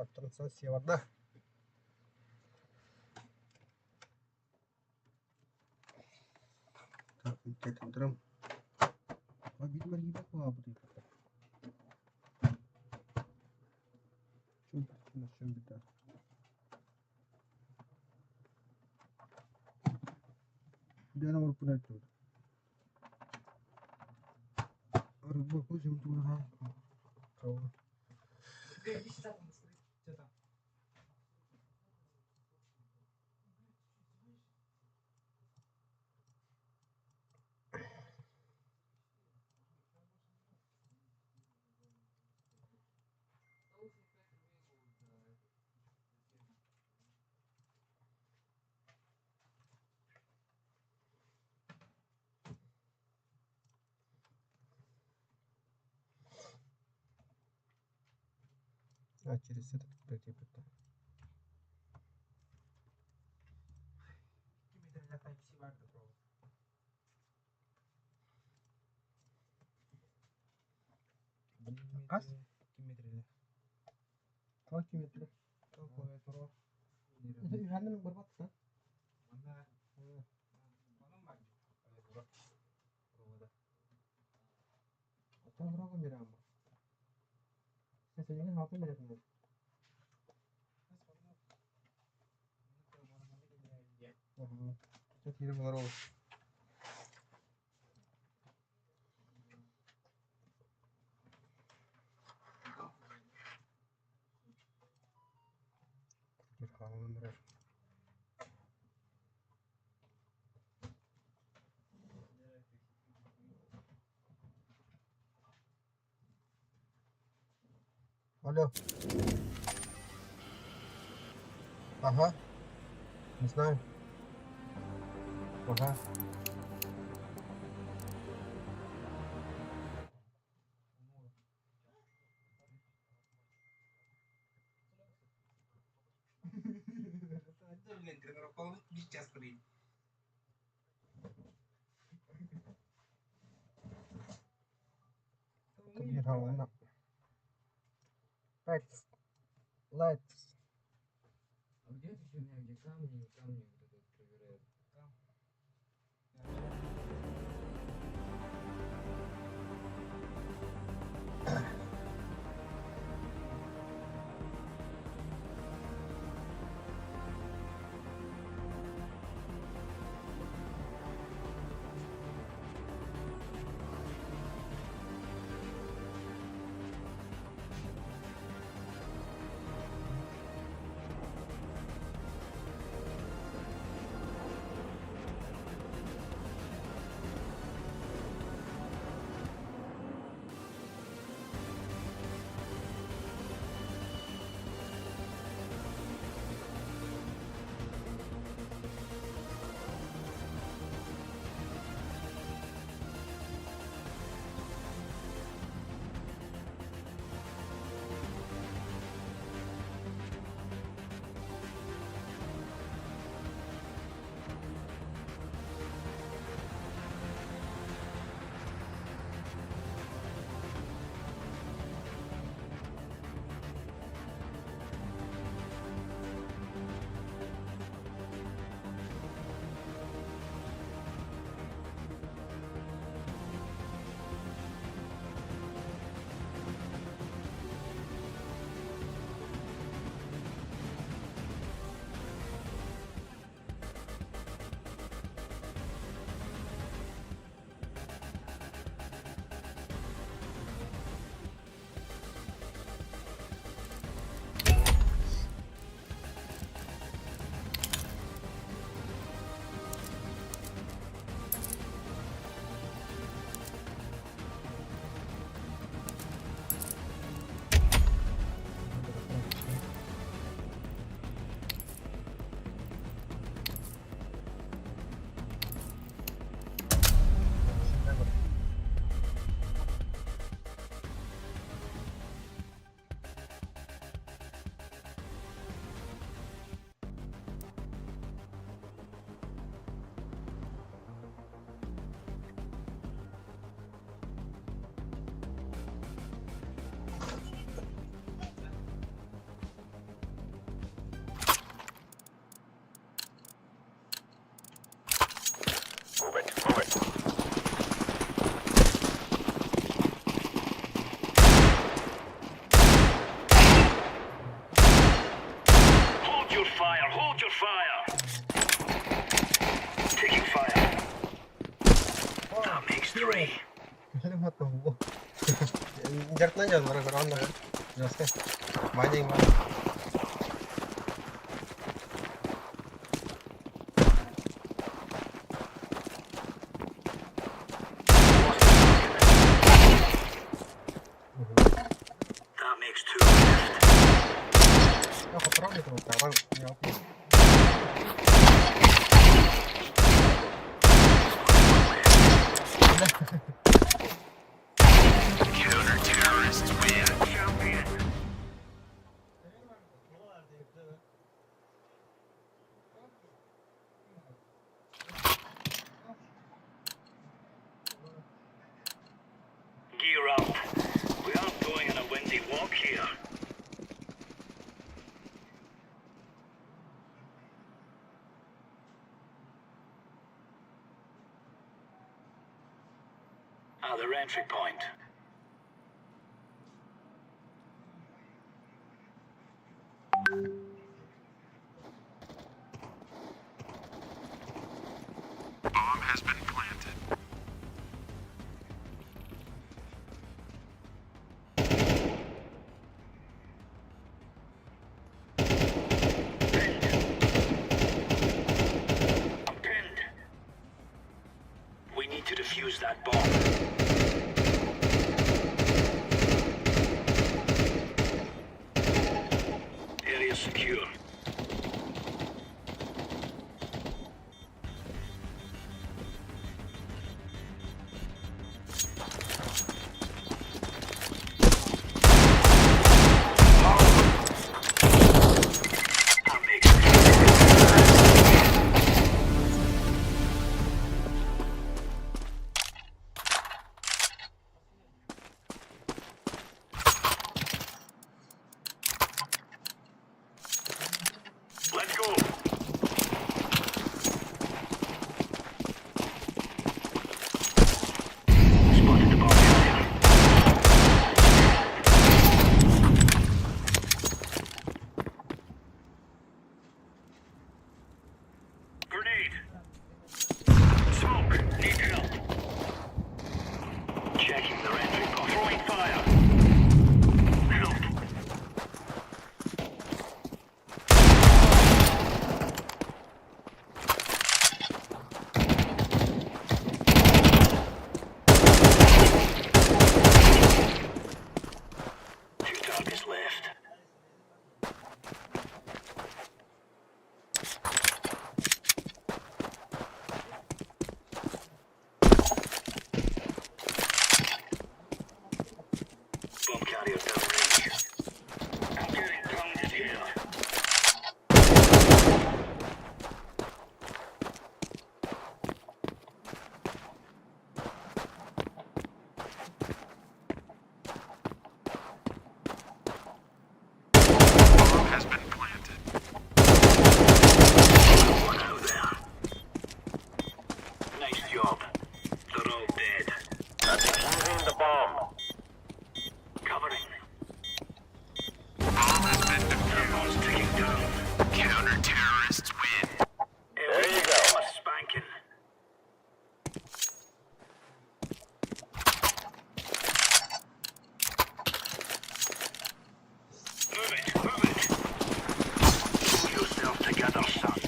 Трансляция вода. Так, так, драм. Обид марги bakma bu değil. Çok nasıl bir daha. Bir ana var puna ettim. Araba koyacağım tu ha. Tamam. А через этот пройти потом. Kas? Kilometre. Kaç kilometre? Çok kolay toro. Ürendim berbat da. Mana? Mana bagi? Kolay toro. Toro da. Atau berapa mira amma? Saya sebenarnya hafal mira punya. Çok iyi bunlar olur. Bir kanunum var. Алло. Ага. Не знаю. Ага. Bir havana. Let's. А где эта херня, где камни вот это проверяют? Injert aja gara-gara anda. Jelaskan. Banyak yang mana. That makes 2 left. Oh, keperang itu sekarang. Ya, oke. Counter-terrorists win. Champion. Gear up. We aren't going on a windy walk here. Other entry point. Bomb has been planted. I'm pinned. We need to defuse that bomb. Area secure. That makes Let's go. Spotted the bomb carrier. Grenade. Smoke. Need help. Checking their entry point. Throwing fire. Help. Two targets left. Bomb carrier downrange. I'm getting pounded here. Bomb has been planted. One out there. Nice job. They're all dead. Defusing the bomb. Covering. Bomb has been defused. Ticking down. Counter-terrorists win. There you go. A spanking. Move it, move it. Pull yourself together, son.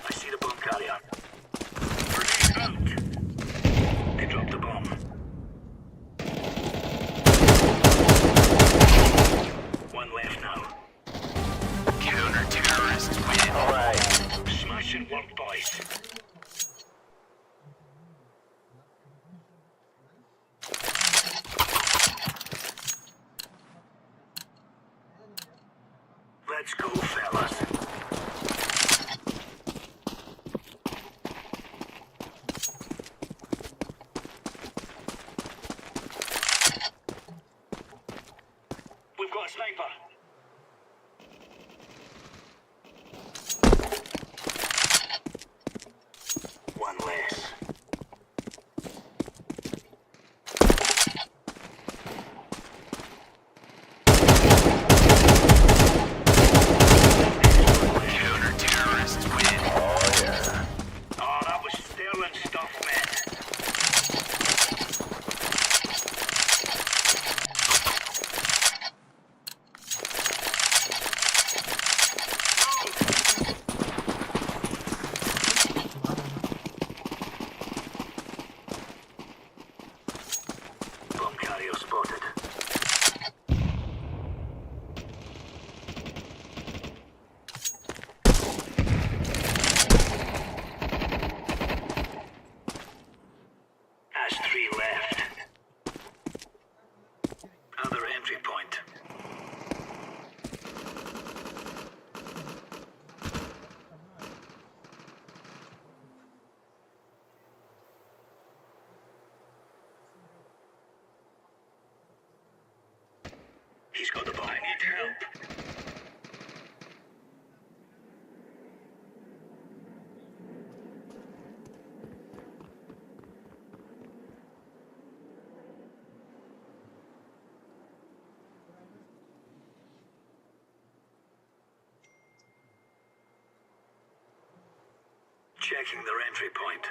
I see the bomb carrier. Grenade out. They dropped the bomb. One left now. Counter-terrorists win. All right. Smashing work, boys. Let's go, fellas. We've got a sniper. need help. Checking their entry point.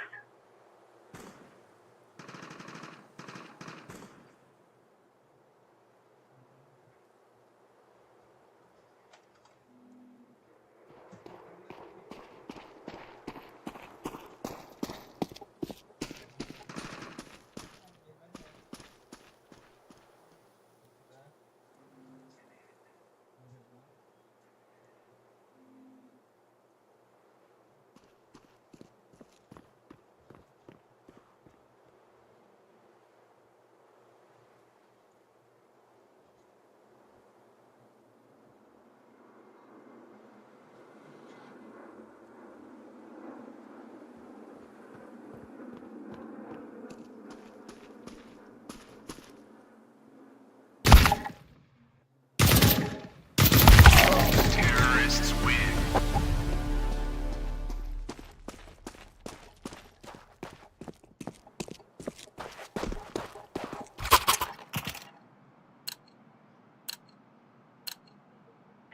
Terrorists win.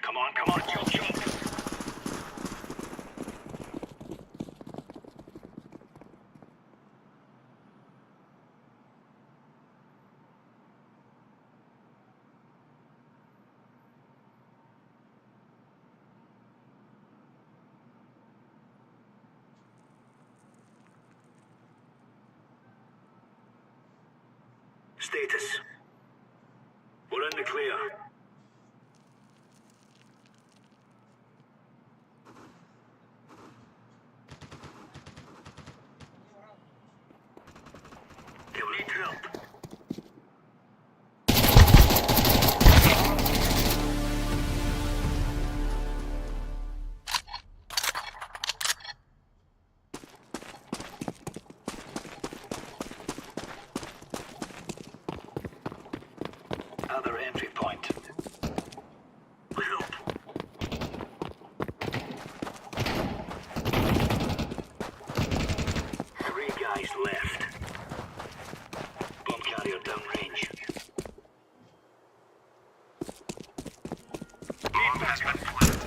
Come on, you'll jump. Status. We're in the clear. You'll need help. Other entry point. Help. Three guys left. Bomb carrier downrange. Bomb has been planted.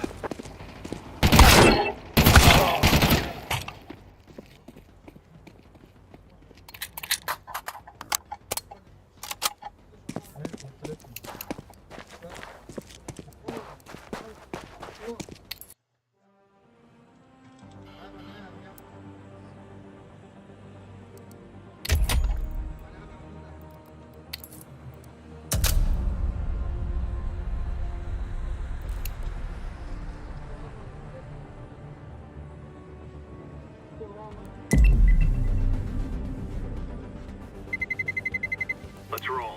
Let's roll.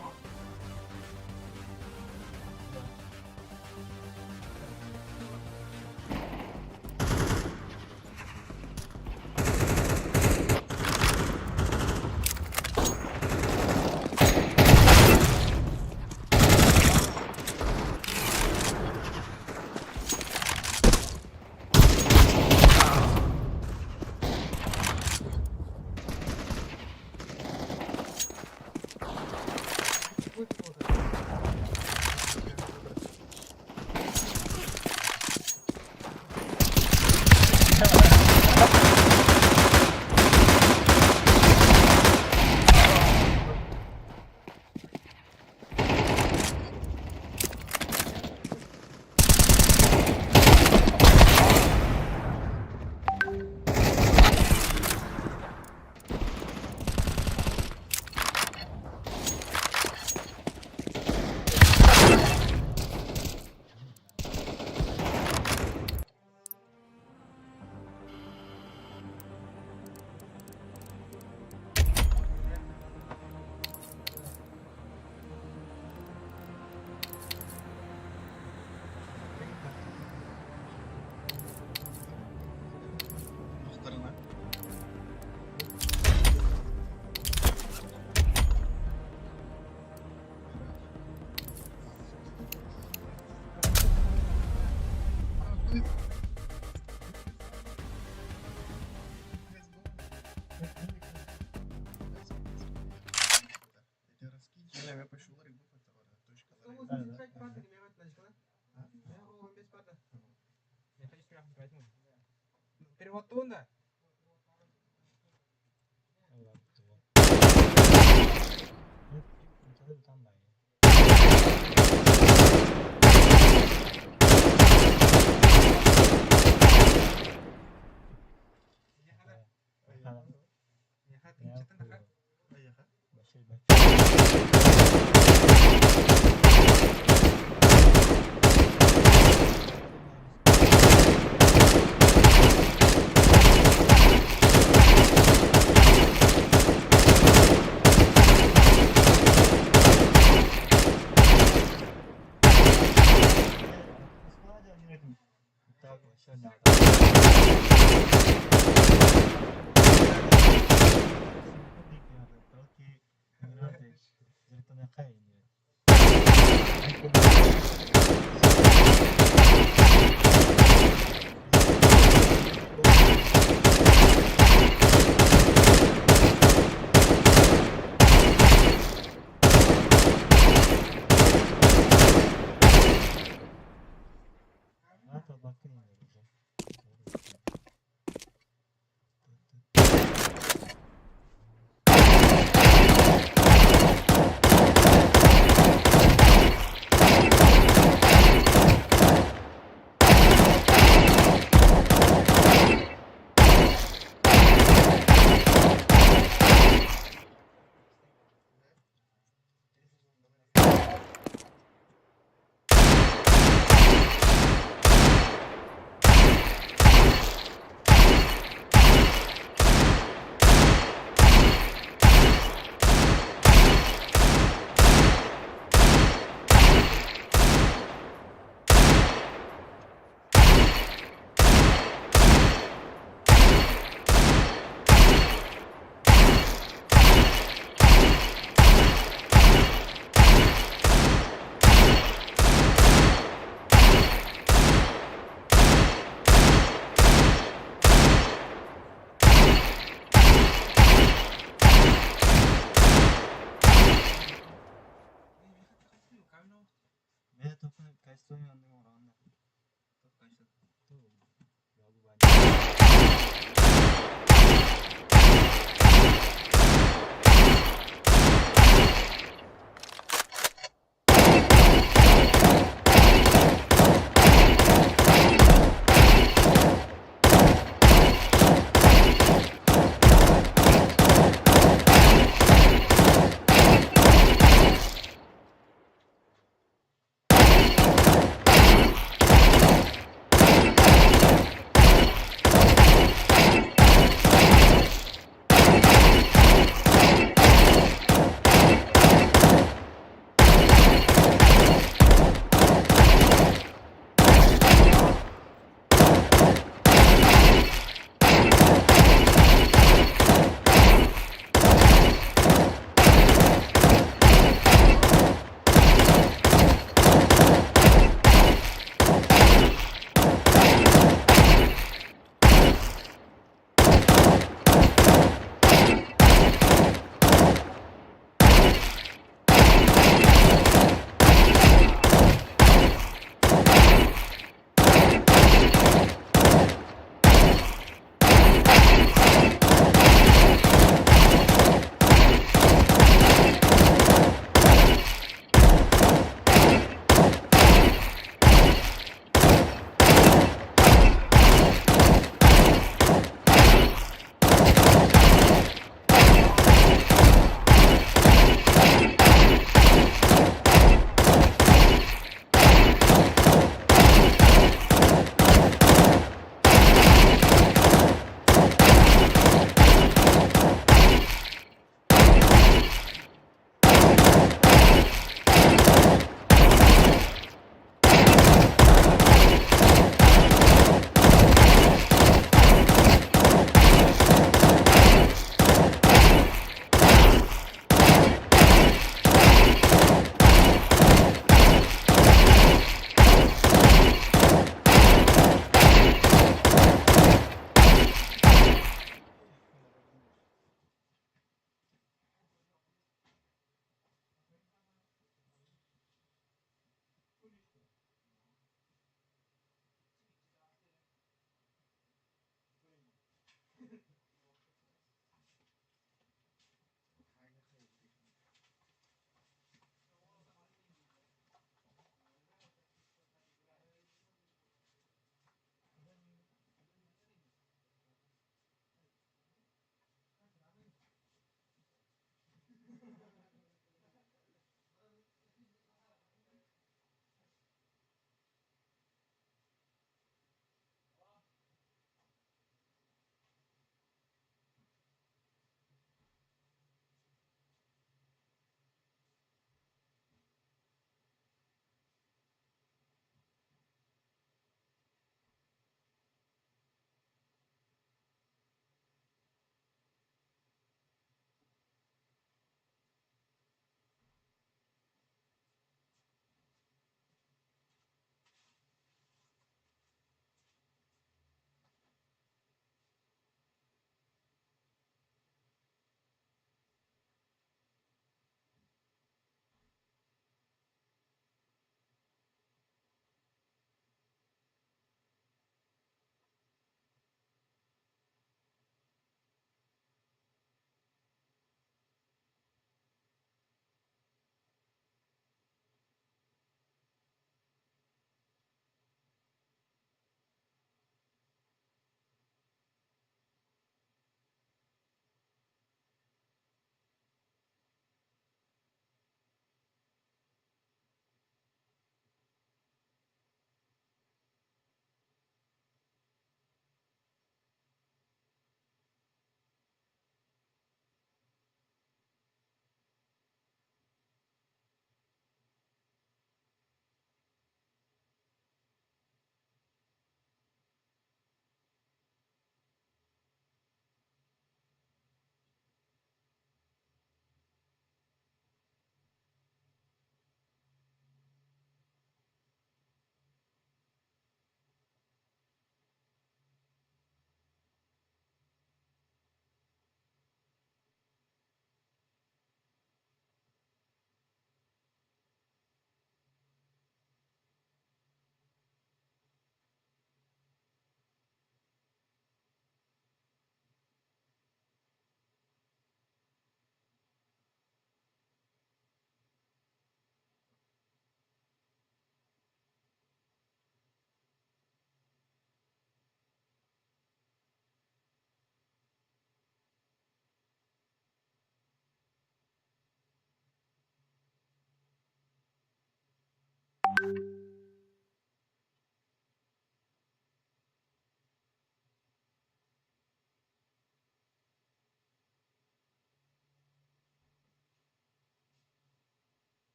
Перемотунда.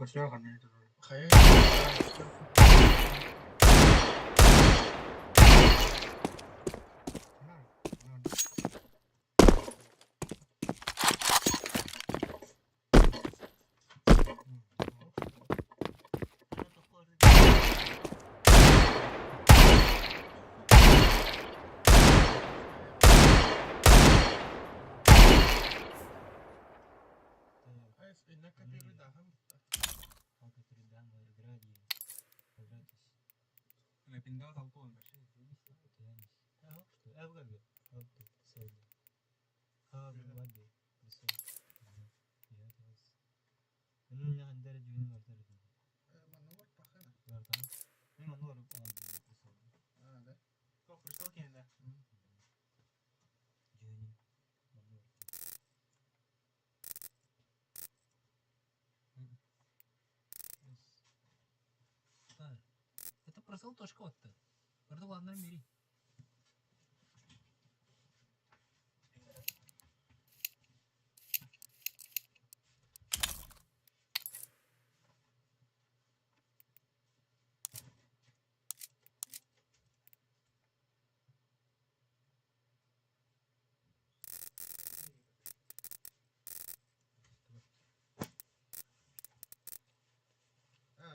Все, конечно. Напиндал толпой большой. Это просыл точка отты. Burada olanların biri.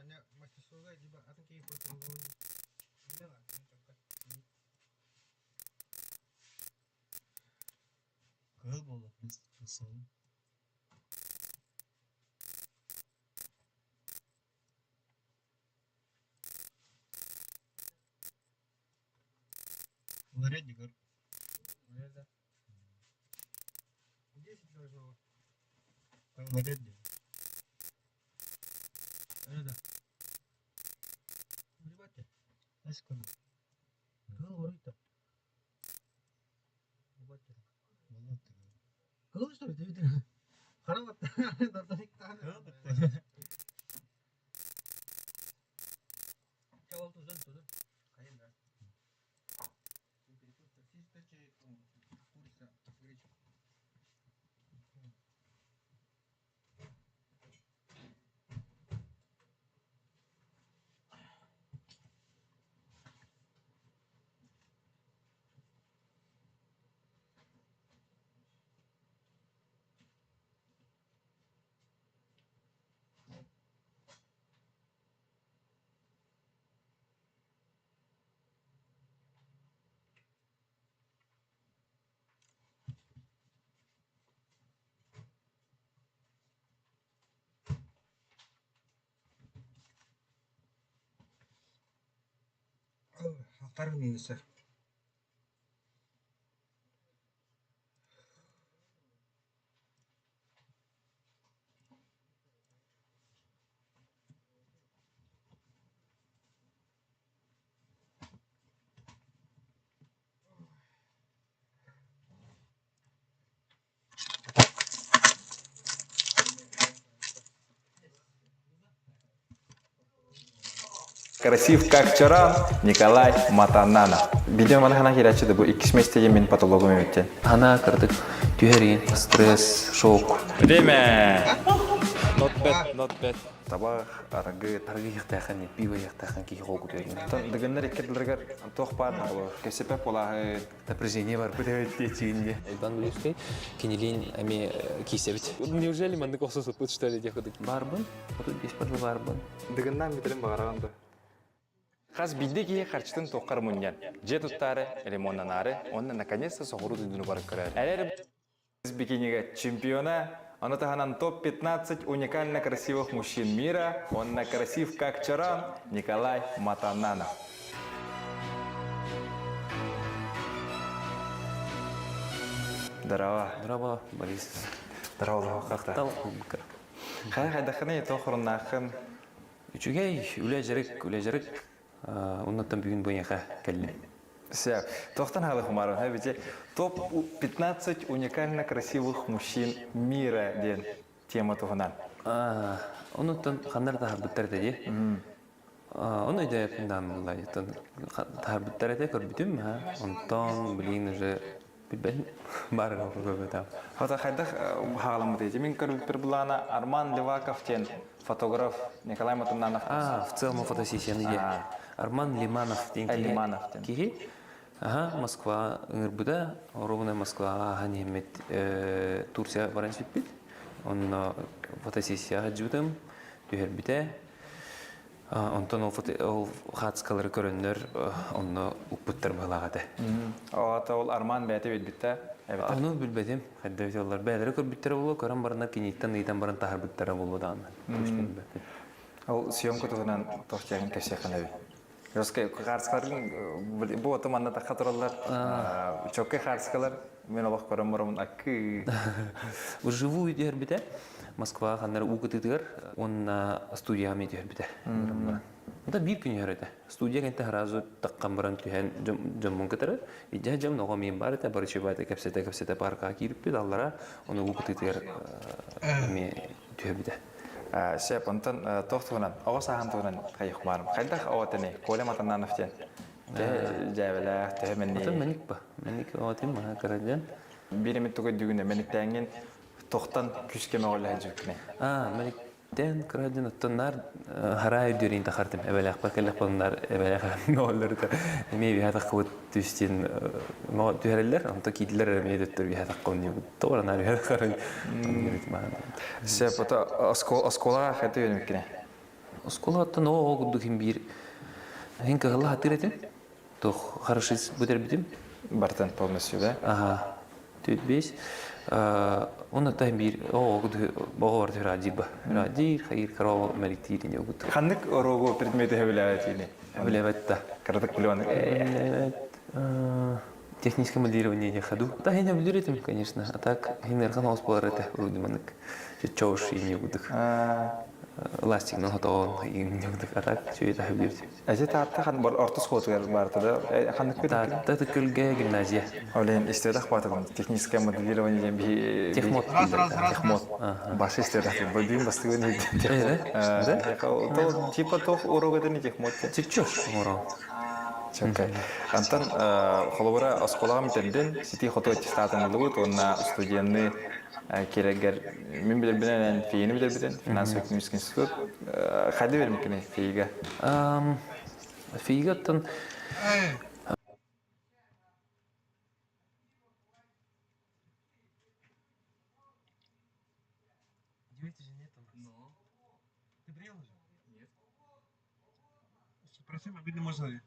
Не, мастерская, типа, а такие потом Кыл болды, просыл. Ларедник, Лареда. 10 должно. Ларедник. Лареда. Ребята, аском. Кыл орыта. Ребята. Кыл что ли, ты видишь? Харабат. Чавал тузан туда. Кайында. Ақтарың несі? Красив как вчера, Николай Матанана. Видео mana hana kirachidi bu 2 mesdagi men patologim o'tdi. Hana kırdık. Tüherin, stres, şok. Время. Not bad. Табах, аргы, Таргы яқтайхан, пиво яқтайхан ки хоку тüherin. дегеннер иккедлерге тох бар булар. Кесепе булагы. Напряжение бар, бөтөт течинде. Элбан билишти, кинилин ами кисебит. Неужели мандык оксосуп что ли деходык? Барбын, тут беш барлы барбын. Дегеннен битерим багараганда. Хас биддеки харчтын токкар муньян. Же туттары, лимоннан ары, онна наконец-то сохуру дүнү барып көрөр. Әлер из бикинига чемпиона, он таханан топ-15 уникально красивых мужчин мира. Он на красив как вчера, Николай Матанана. Здорово. Здорово, Борис. Здорово, как-то. Тал. Хайдаханы тохруннахын. Үчүгей, үлежерик. Оннаттан бүгүн бойынға кәлі. Все. Тохтан халы хумару. Топ-15 уникально красивых мужчин мира ден тема туханан. Оннаттан хандар тахарбыттар деді. Оны өйде пиндан бұлай. Тахарбыттар әте көрбітім. Онтан, блин, уже Bilbem. Bari olur tam. Hata хайдах хагаламы дейти. Мен көріп бір бұлана Арман Леваков тен фотограф Николай Матумнанов. В целом фотосессияны де. Арман Лиманов ден кихи. Лиманов ден. Кихи. Ага, Москва ыңырбыда, ровно Москва ханемет Турция баранч бит. Он фотосессия жудым, түйербите. Онтон ол хатскалары көрөннөр, онны уппуттар балагады. Ата ол Арман бәте бит битте. Аны билбедим. Хәддә яллар бәдәре көрбиттер булу, көрән барына киниттан ыйдан баран тахар биттер булу дан. Ол съемка тугынан тохтягын кепсе ханаби. Жоске харскаларын бу отоманна тахатуралар. Чокке харскалар мен алак көрән барам акы. Вживую дербите. Москва ханнар укытыдыр, он студиями дербите. Да бир күн ярыды. Студия кенте харазу таккан баран түһән жоммун кетер. Ижа жом нога мен бар та барчы бата кепсете парка кирип бит аллара, оны укытыдыр ме түһәбите. Шеп онтон тохтугынан, ага сахантугынан кайык барым. Кайдах аватыны, Коля Матаннановтен. Жабелах төһәменни. Ата меник ба. Меник аватым ма карадан. Биремет түгө дүгүнө мениктәңген тохтан күскеме олай жүркне. Мениктен карадан оттоннар харай дөрин тахартым. Эбелек бакелек болнар, эбелек нолларда. Меби хата кот түстен мо түһәрләр, анта кидләр медеттер би хата конни. Тоғранар би хата карай. Шеп ата оскола хата йөнөкне. Осколаттан огуддухим бир. Хинка Аллах атыратым. Тох хорошис бутербитим. Бартан полностью, да? Ага. Түтбес. Он атайм бир огуду богор радиба. Радир хайр каро меритирин огуд. Ханнык орого предмети хевлаятини. Блеватта. Краток плёнок. Техническое моделирование я ходу. Да, я не буду конечно. А так, генерхан ауспалар это вроде манок. Чоуш и не буду. Ластик, но готов и не буду. А так, что это хабирт. Эти тарта хан бар ортос хотгар барты да. Ханнык бит. Так, это көлге гимназия. Олен истедах батаган техническое моделирование би Техмод. Техмод. Баш истедах бадим бастыгын иди. Да? То типа то урогада не техмод. Чичош, моро. Чокай. Антон холовара осколагам тенден сити хото аттестатын лугут онна студентны керегер мен билбенен фийни билбеден финансово-экономический институт хады бермекне фийга. Фигаттан Ты приехал же? Нет. Спроси, обидно можно ли?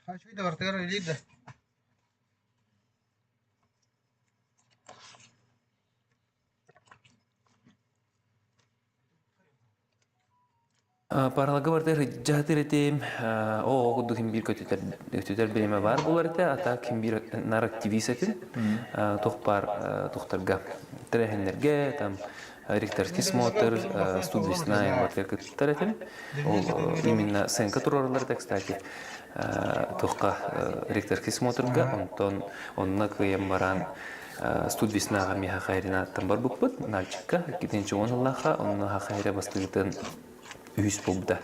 Aşkı da artık öyleydi de. Паралага барда жахатыр этем, о кудду кимбир көтүтер береме бар булар эте, ата кимбир нар активист этин, тохтарга, трехенерге, там ректорский смотр, студвесная, вот как это именно сенка турарларда, кстати, тохка ректорский смотрга, онна кыям баран студвеснаға меха хайрина тамбар буппут, налчикка, кетенче онлаха, онна хайра бастыгытын үйс болда.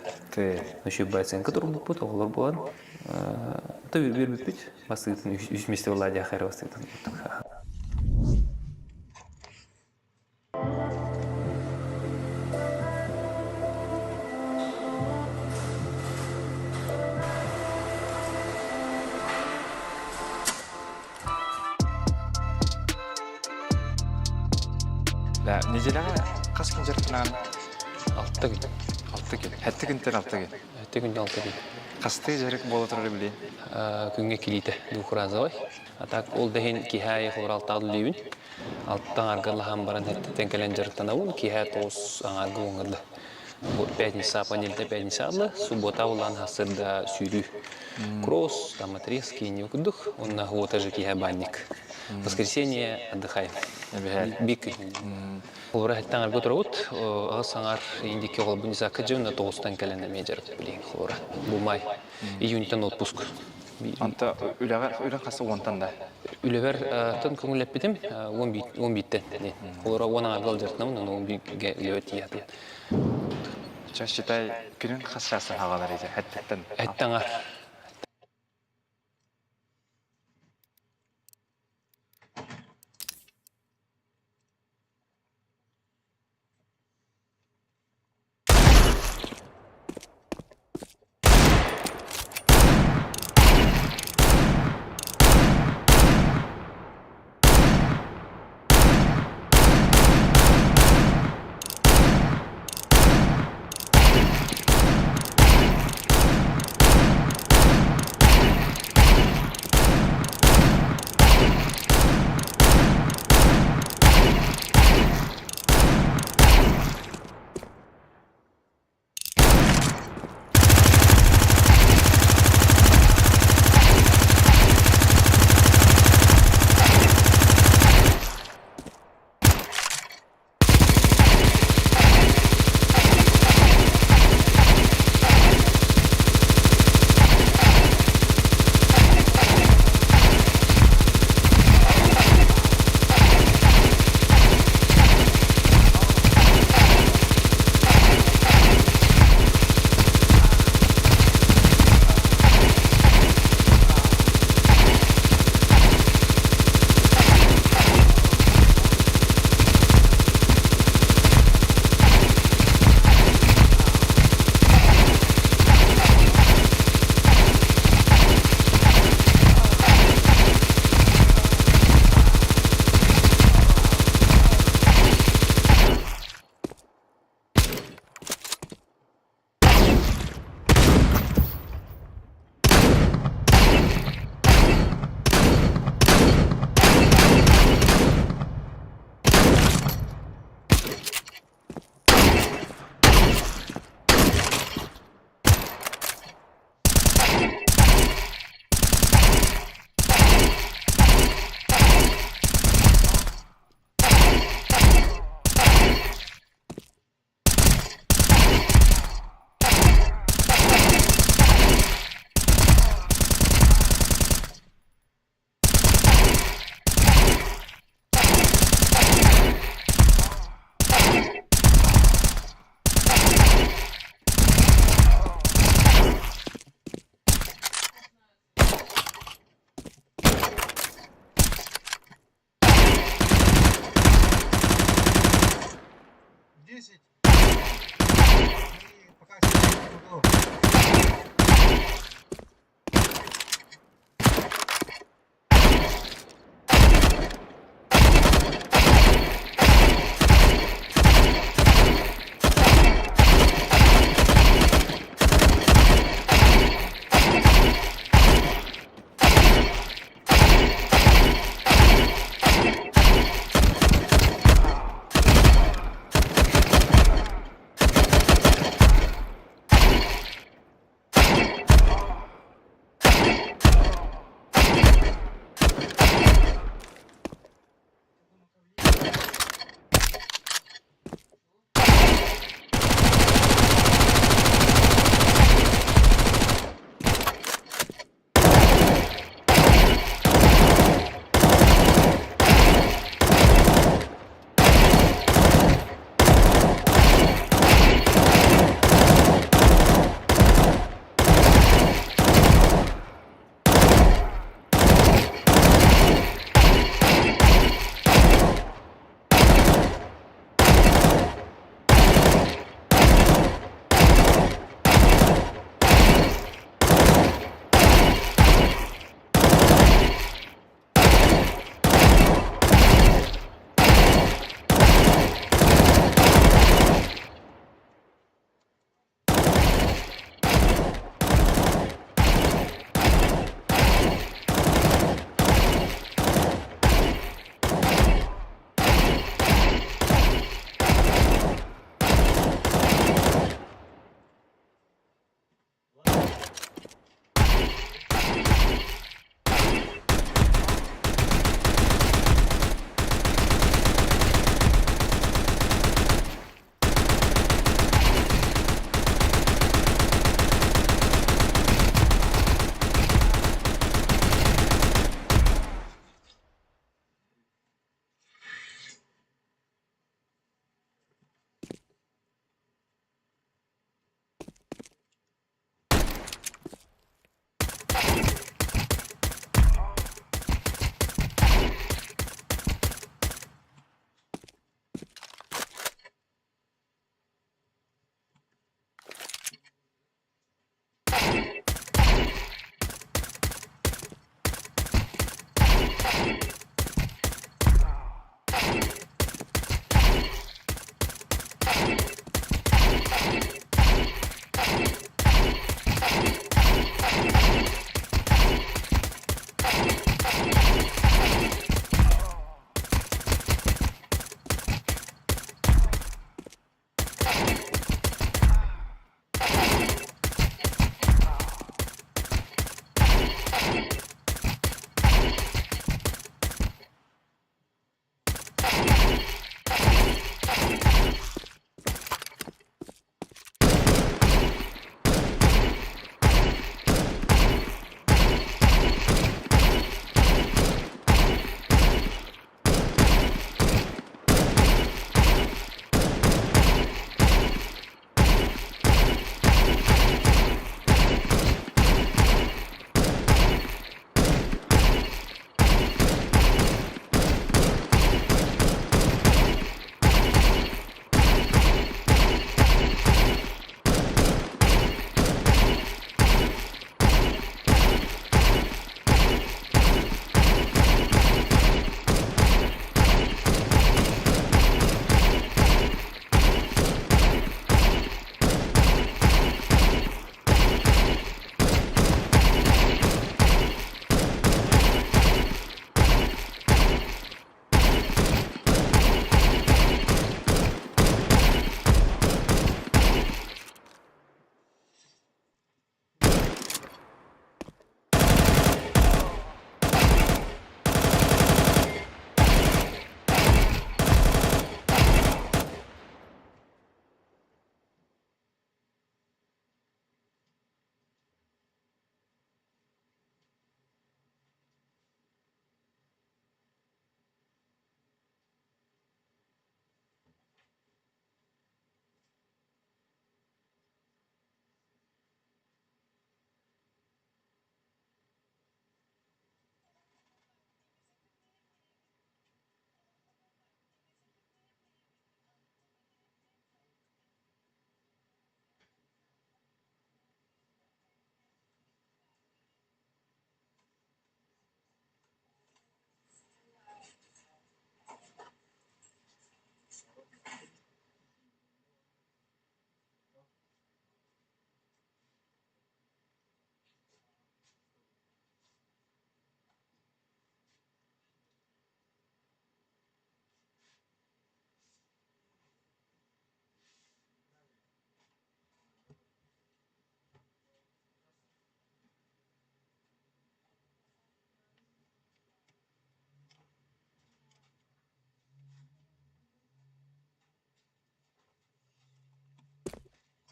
Еще байцен, который был пут, оглор был. Это вербит пить, бастыгытын үйс месте владя хайра бастыгытын. Да, неделяға қас күн жарқынан 6 gün. 6 күн. Әтті күнтен 6 күн. Әтті күнде 6 gün. Қасты жарық бола тұрары білейін? Күнге келейді дұқыразы бай. Атақ ол дәхен кихай қолыр 6 ады лейбін. 6-тан арғалыған баран әттен кәлен жарықтан ауын, кихай 9 аңарғы оңырды. Пятница, понедельник, пятница адла, суббота улан хасырда сүйрі. Кросс, там отрезки, не укдух, он на вот же кихай банник. Воскресенье отдыхаем. Бик. Олар әттен арғы тұрауыт, ағысаңар ендеке оғыл бұныза кәжеуін 9-тан кәлені мейджарып білейін олар. Бұл май, июньтен отпуск. Анта үләғар қасы 10-тан да? Үләвер тын көңіліп бітім 11-тен. Олар 10 арғал жартынауын, 11-ге үләвет ияды. Считай, күнін қас жасы ағалар еді, әттен? Әттен ар.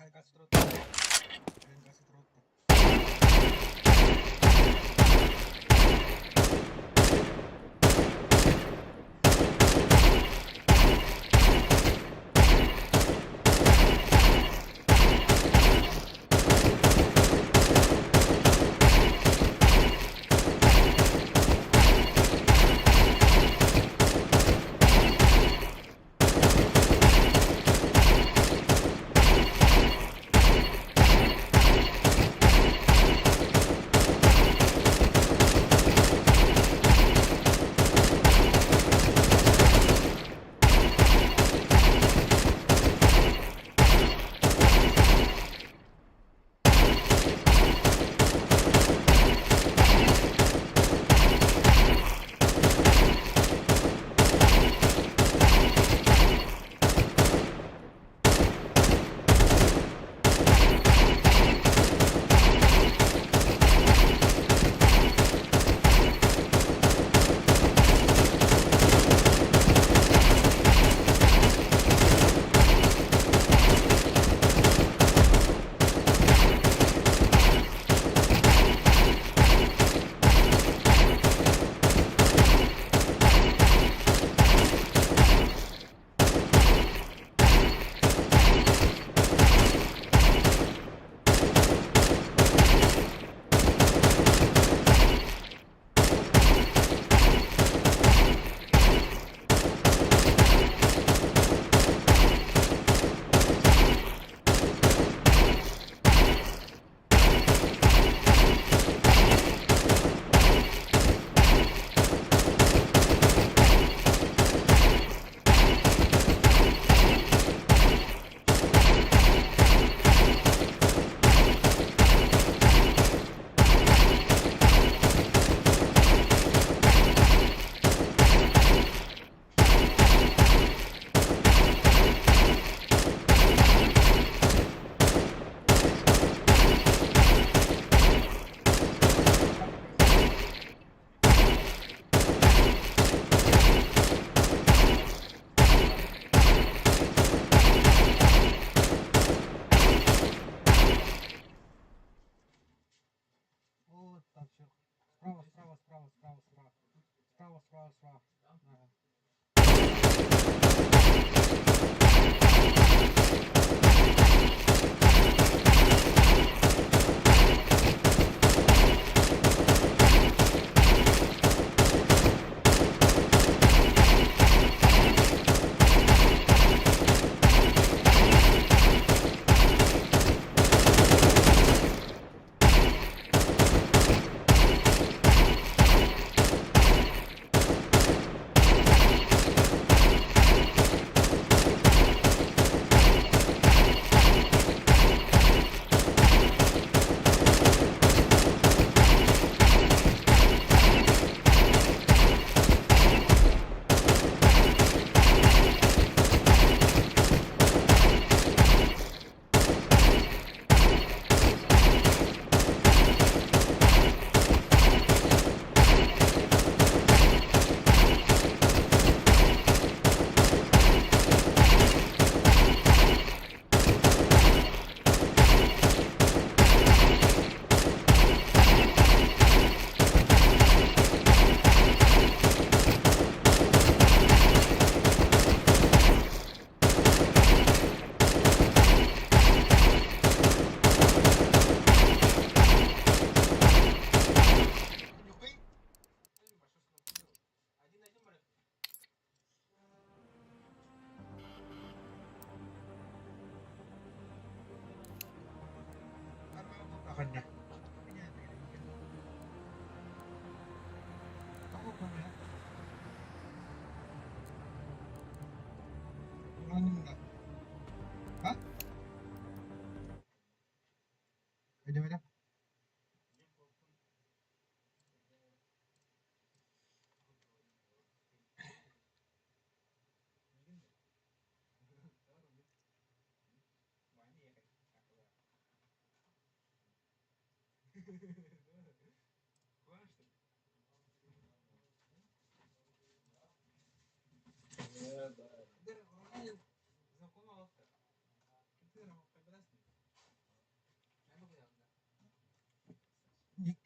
Kayak kasih terus. Kayak kasih terus.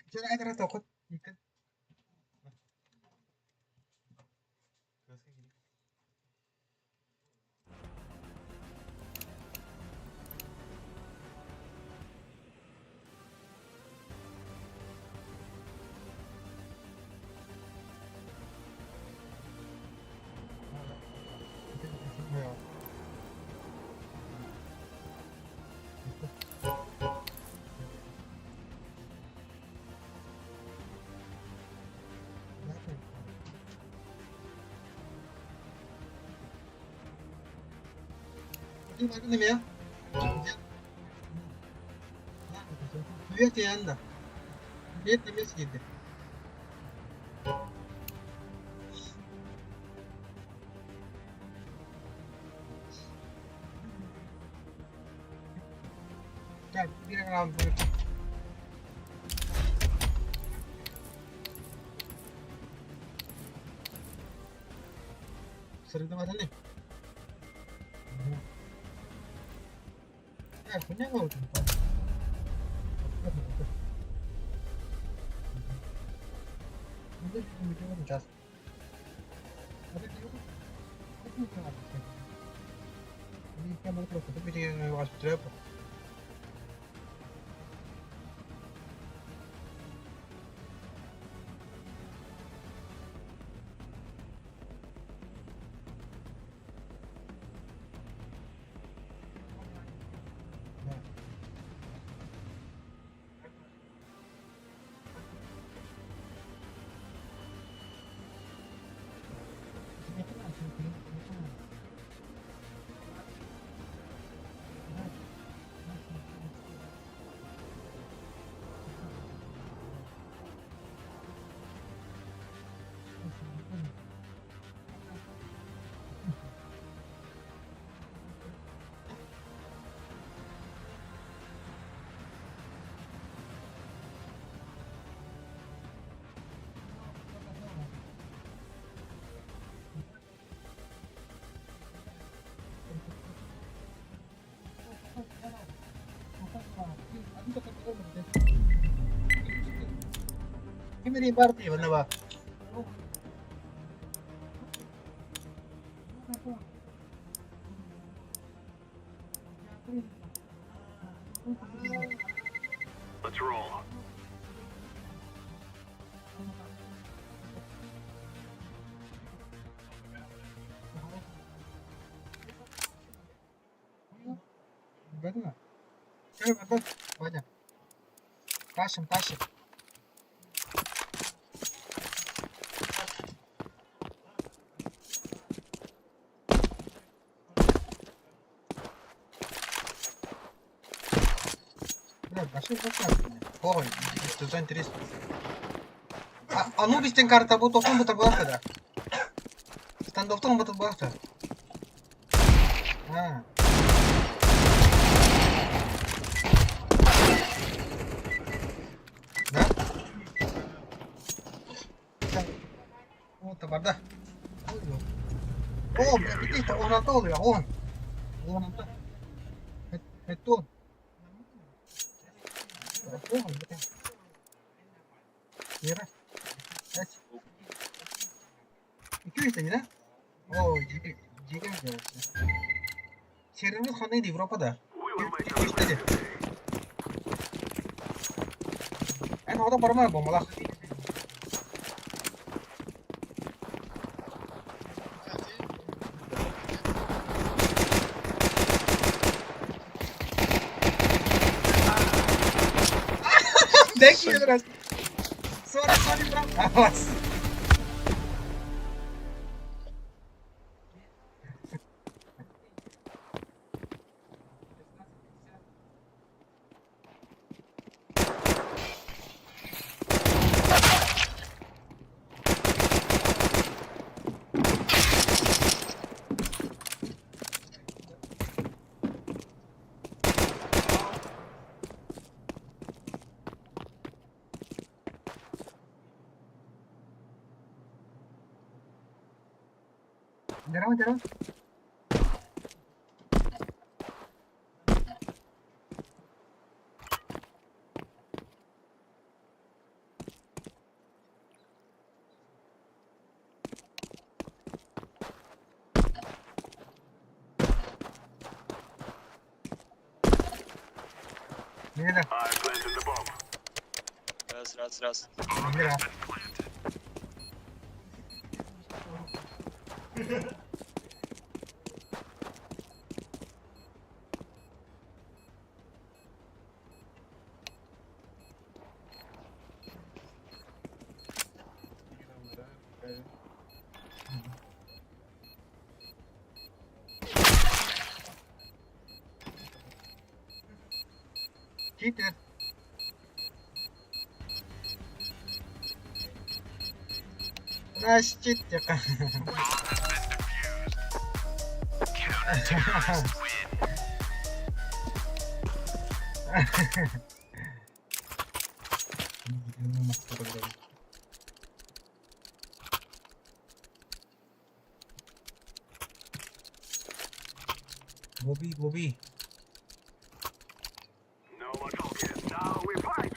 Saya ada takut ikan. Ini mana nih ya? Lihat ya Anda. Lihat namanya segitu. Gel, bir rambut. Sering tempat nih. Punya nggak udah? Mungkin bisa mencas. Ada di mana? Ada di mana? Ini kamera terus, tapi dia nggak berapa? Ini di party mana ba? Let's roll. Betul. Coba betul. Banyak. Taşım. Бля, пошли покрасить. Ой, что за интересно. Анубистен карта bu toplum bu tabakta da. Standoftun bu tabakta. Ha. Da? O tabarda. Oluyor. O bitti işte 16 oluyor 10. 16. Etti 10. Yere. Kaç? 200 yine. Oo, jika mi? Şehrimiz hanıydı Avrupa'da. 200 dedi. En orada parmağı bombalar. Denk gelir. Sorry bro. Awas. Jarang. Ini dah. I planted the bomb. Раз. Ini dah. Kita. Nice cheat ya kan. Bobby. No more talking. Now we fight.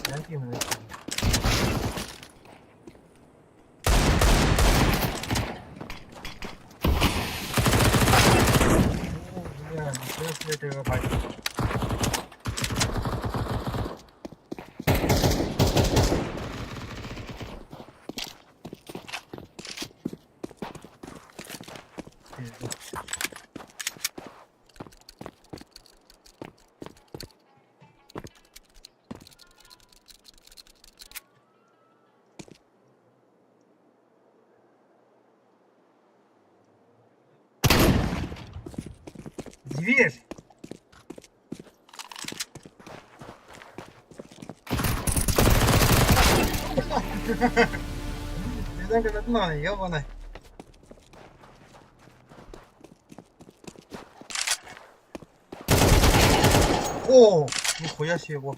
Nanti mana? Ya, terus dia pakai. Зверь! Видно, как одна, ёбаная. О, нихуя себе его.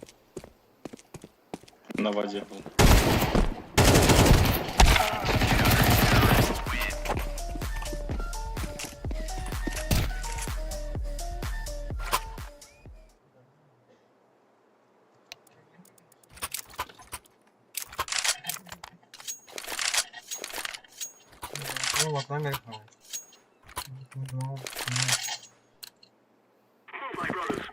На воде был. batman gerek var. My brothers.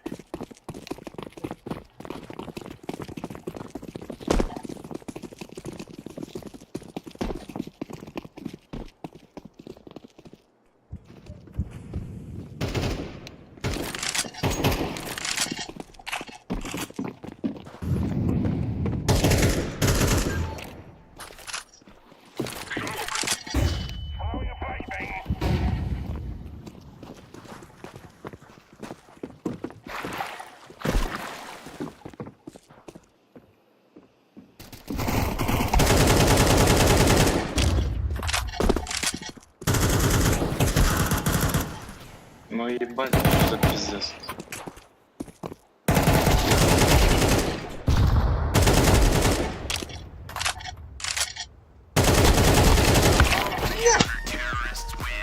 Throwing a flashbang. Ну ебать, что за пиздец.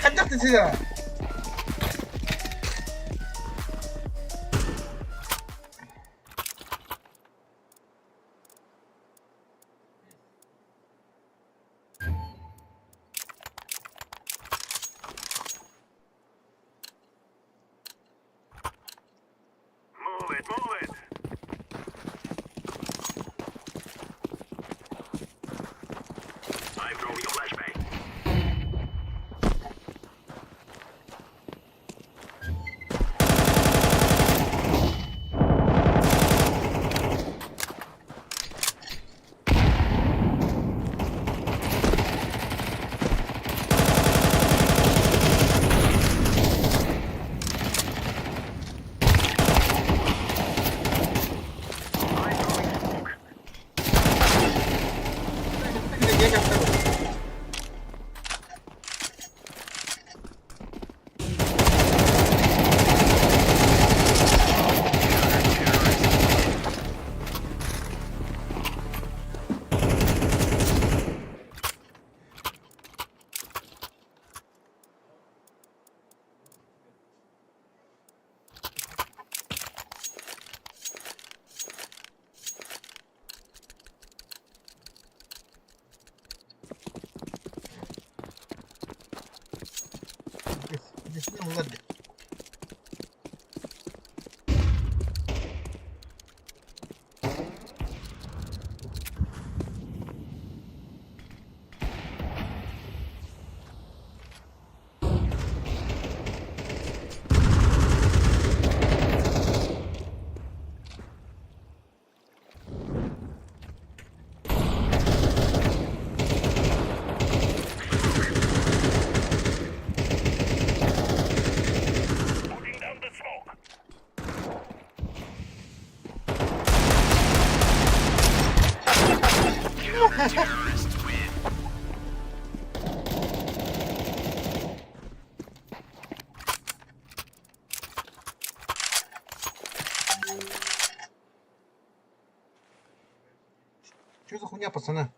Kaçak dışı ya. Move it, move it. I'm throwing a flashbang. Bir de gel yapsana. Birisini uzadı. Putting down the smoke. Что за хуйня, пацаны?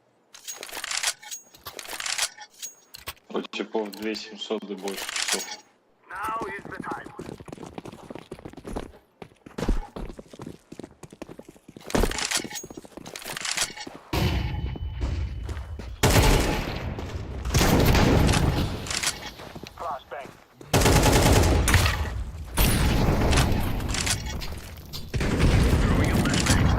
У типов 2700 и больше часов. Now is the time. Flashbang. Throwing a flashbang.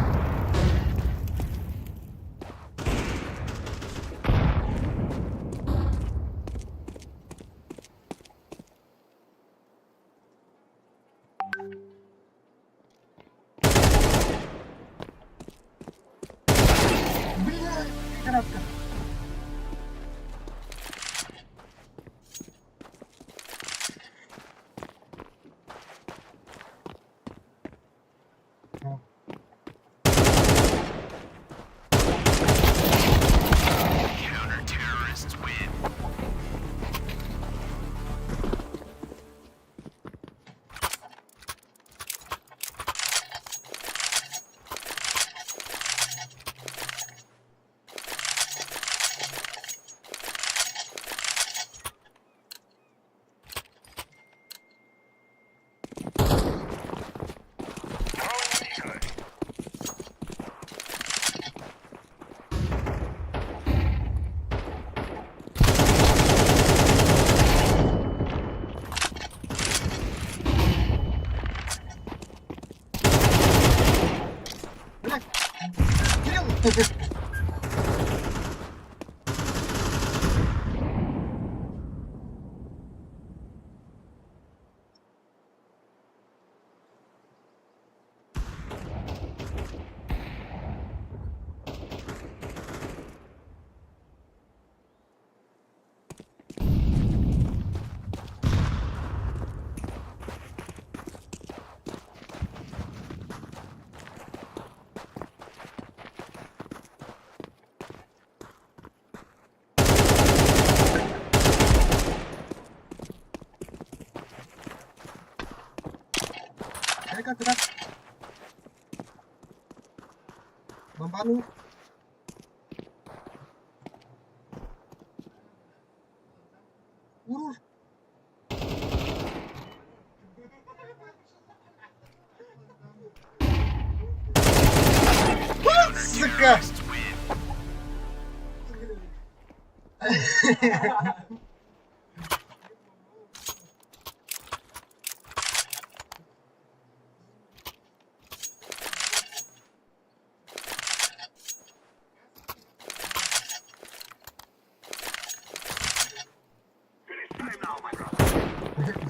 Mereka gerak. Membalu. Urus. Suka.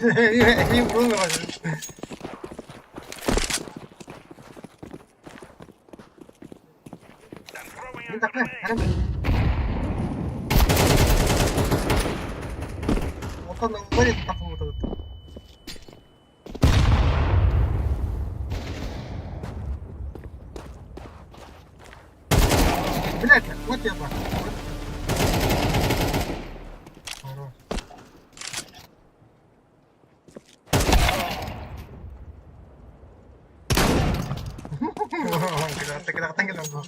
Ini burung nggak mas? Ini tak lah, ada. Motor nggak tak motor itu. Benar, kuat ya pak. Kita tanggal dong.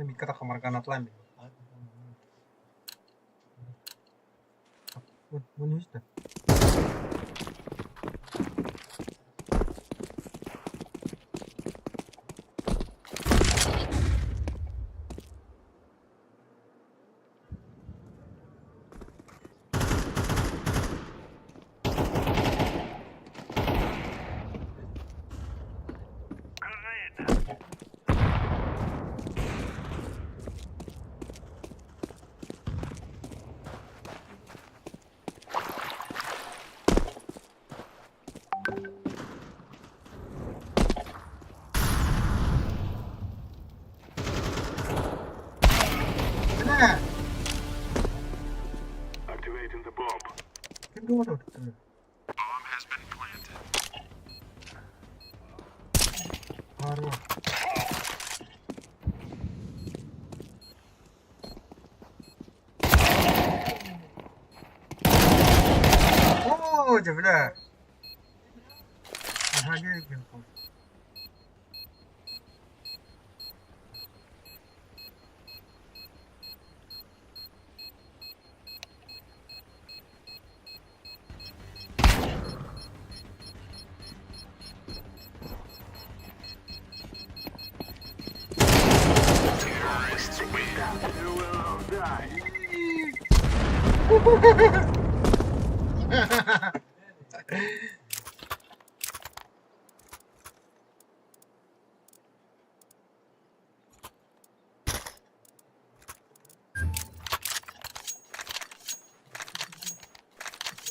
Ini mikir kamar kanat lain. Bunu işte. Activating the bomb. Kim dua tuh? Bomb has been planted. Baru. Oh, jebla. Aha dia game. Terrorists win. You will all die.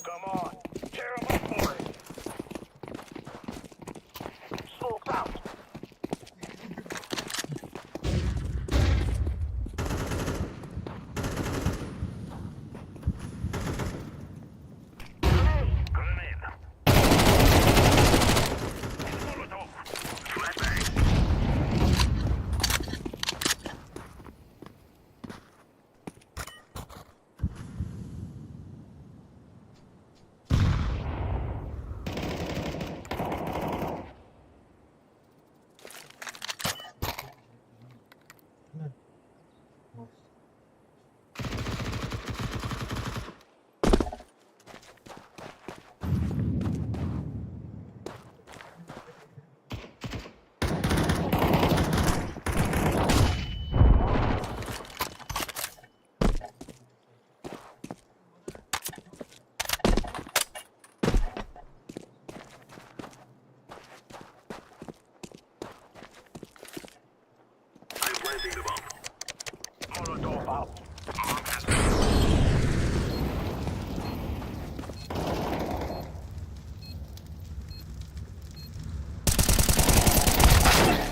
Come on, tear 'em up for it. Smoke's out.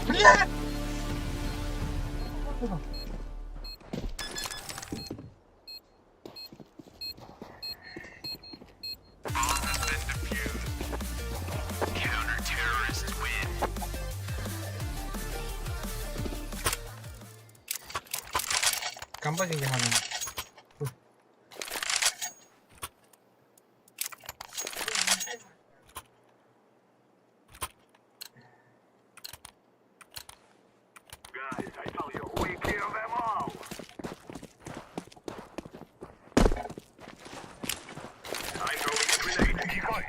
Блядь! 깜빡이게 하는. Guys, I tell you, we kill them all. I'm throwing a grenade. Keep going.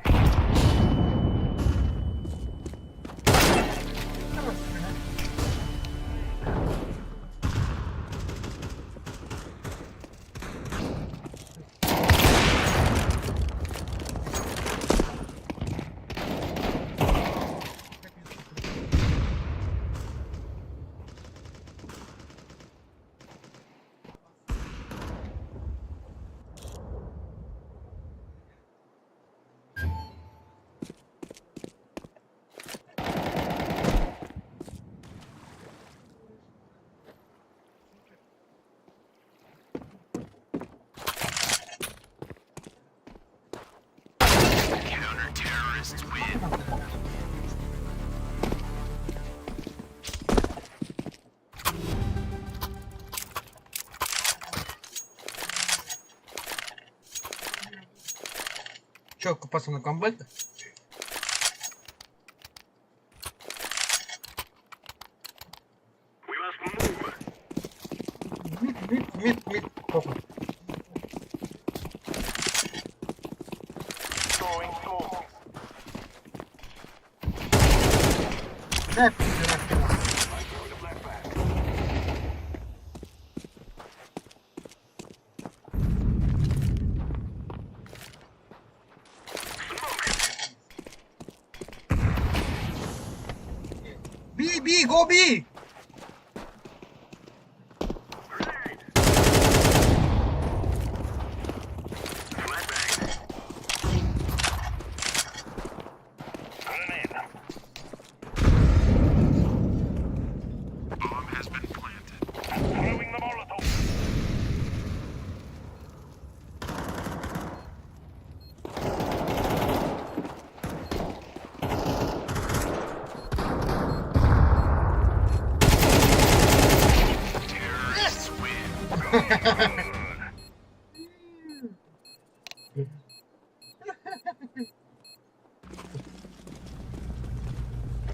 Четко, пацаны, комбат. We must move. Мид, похуй. Throwing smoke. Да, пиздец. Throwing a flashbang. Би, го би! Throwing the Molotov.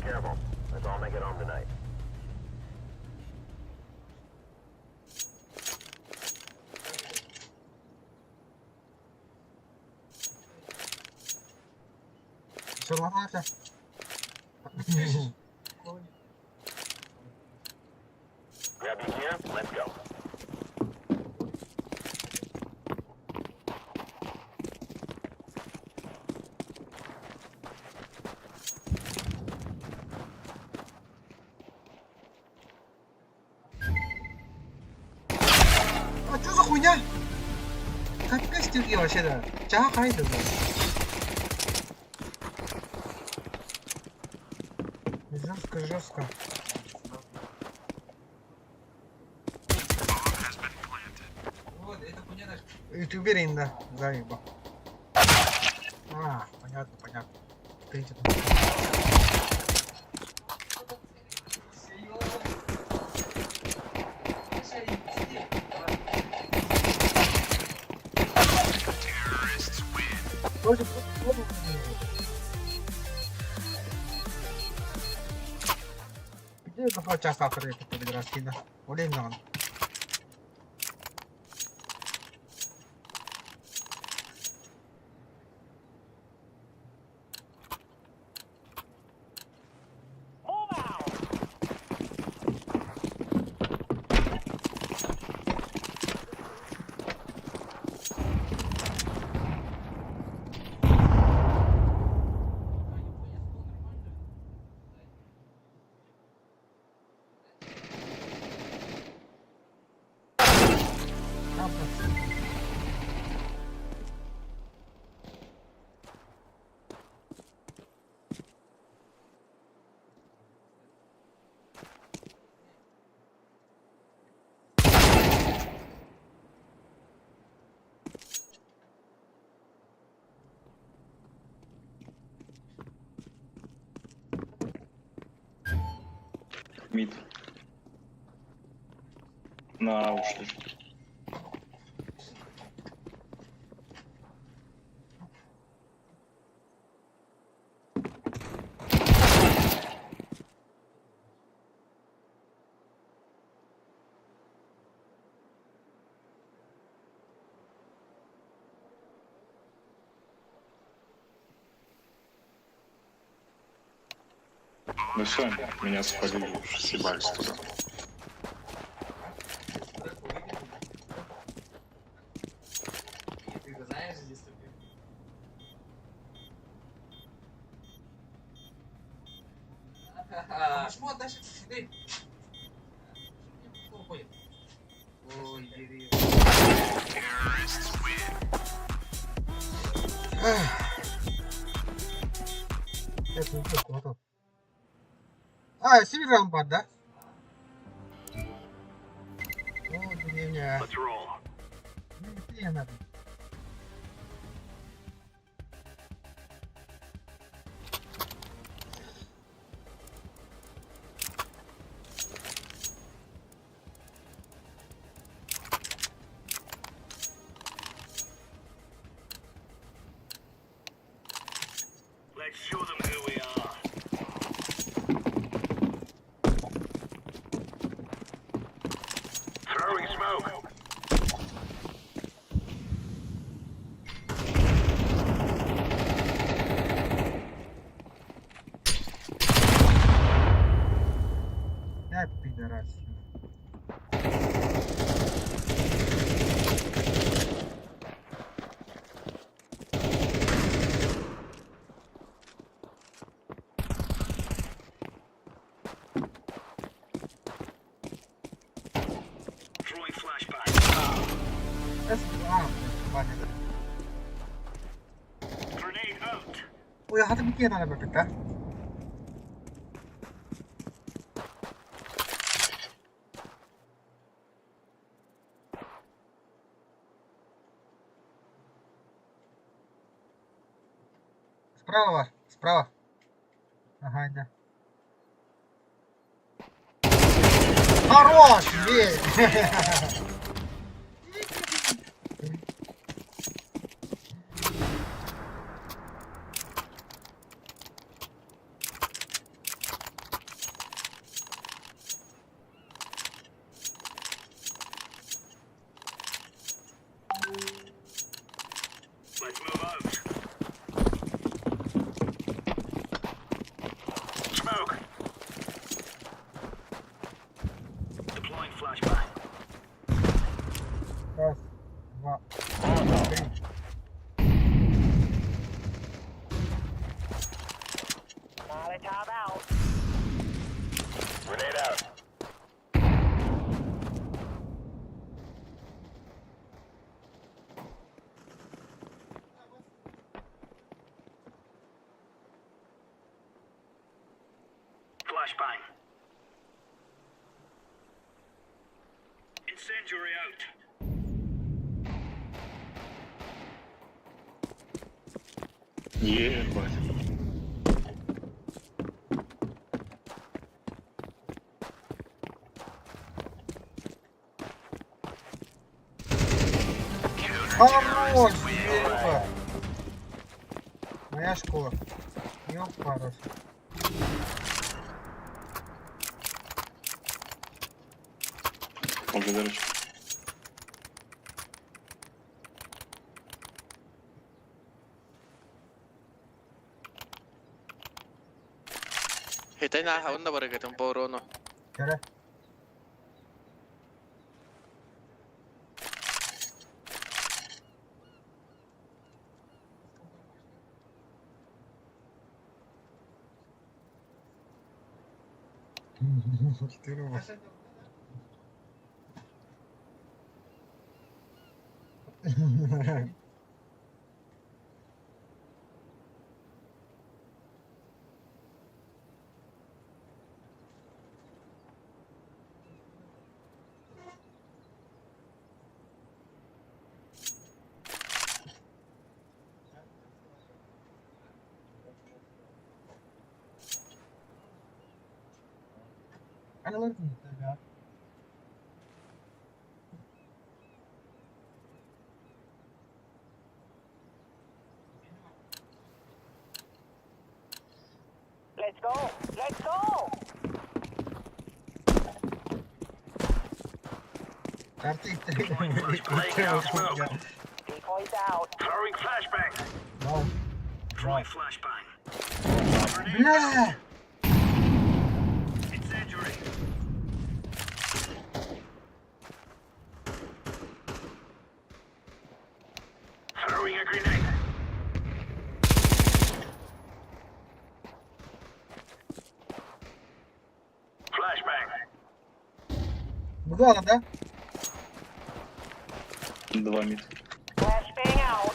Careful. Let's all make it home tonight. Все ломался. Grab your gear. Let's go. А что за хуйня? Как стилки вообще-то? Чага хайду. Жестко. Вот, это понятно. И ты уверен, да? Заеба. А, понятно. Третий там. Вроде где это час автора это пидорасский, да? Олень надо. Мид. На ушли. Ну все, меня спалили, съебались туда. Ты же знаешь, здесь тупик. Почему отдашь ты? Кто уходит? Ой, Дерри. Это не только вот. А, 7 рампад, да? О, деревня. Let's roll. Не надо. Let's show them who we are. Throwing smoke. Я пидорас. Throwing flashbang. Grenade out. Ой, я хотел бы надо бы да? Справа, справа. Ага, да. Хорош, есть! Let's move out. Smoke. Deploying flashbang. Раз, два, три. Grenade out. Flashbang. Incendiary out. Ебать. Хорош, Ева! Моя школа. Ёпарас. Благодарю. Hitana hauna barakatum porono. Kere. Здорово. Analar gitti ya. Let's go! Let's go! Kartı itti. Decoys out. Throwing flashbang. Wow. Throwing flashbang. Blah! Incendiary. Throwing a grenade. Flashbang. Bu arada 2 мид. Flashbang out.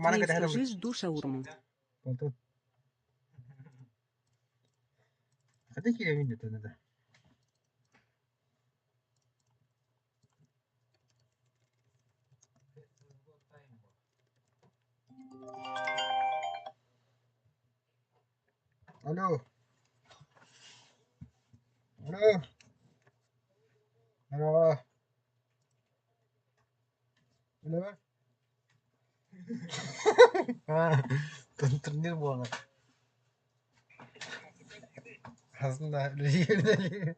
Mana Матвей, kita скажи, harus жду шаурму. Betul. Ada kira ini tuh nada. Halo. Halo. Halo. Halo. Ah, tentunya banget. Aslında öyle değil.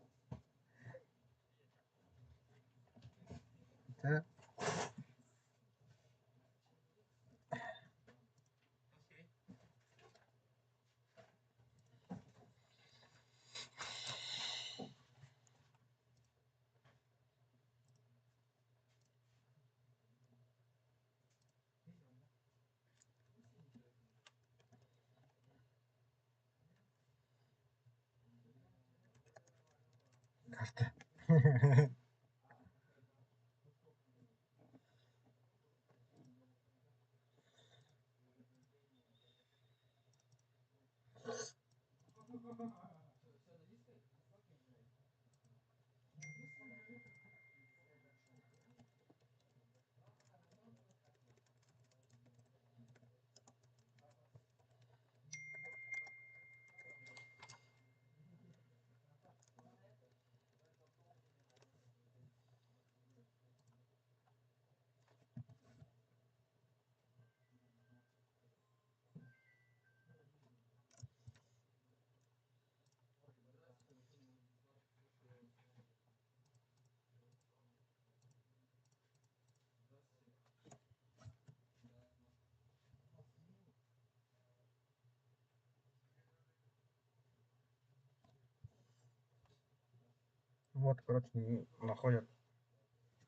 Вот, короче, находят.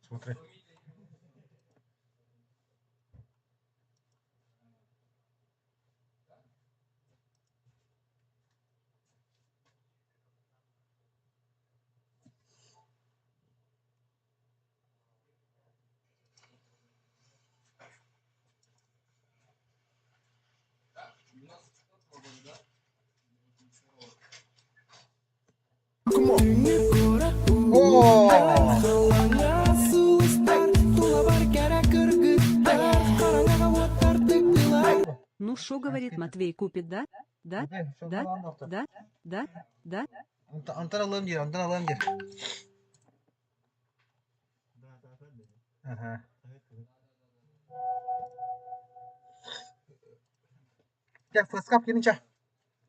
Смотри. Ну шо говорит Матвей, купит, да? Да? Да? Да? Да? Да? Ondan alalım diyor, ondan alalım diyor. Aha. Gel first cup gelin çay.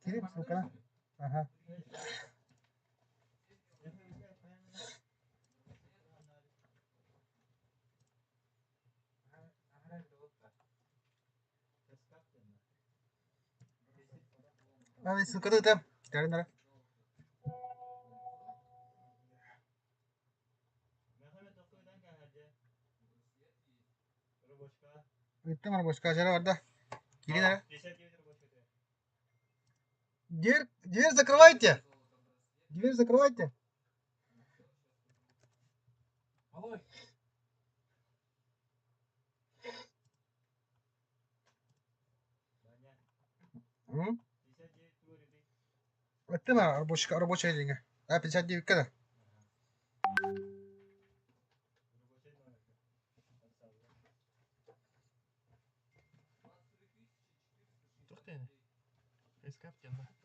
Gelin misin kana? Aha. Abi sıkıntı değil. Gelin ara. Bitti mi boş kaçara var da. Gelin ara. Дверь закрывайте. Дверь закрывайте. Bitti mi рабочая деньги? А, 59 kadar.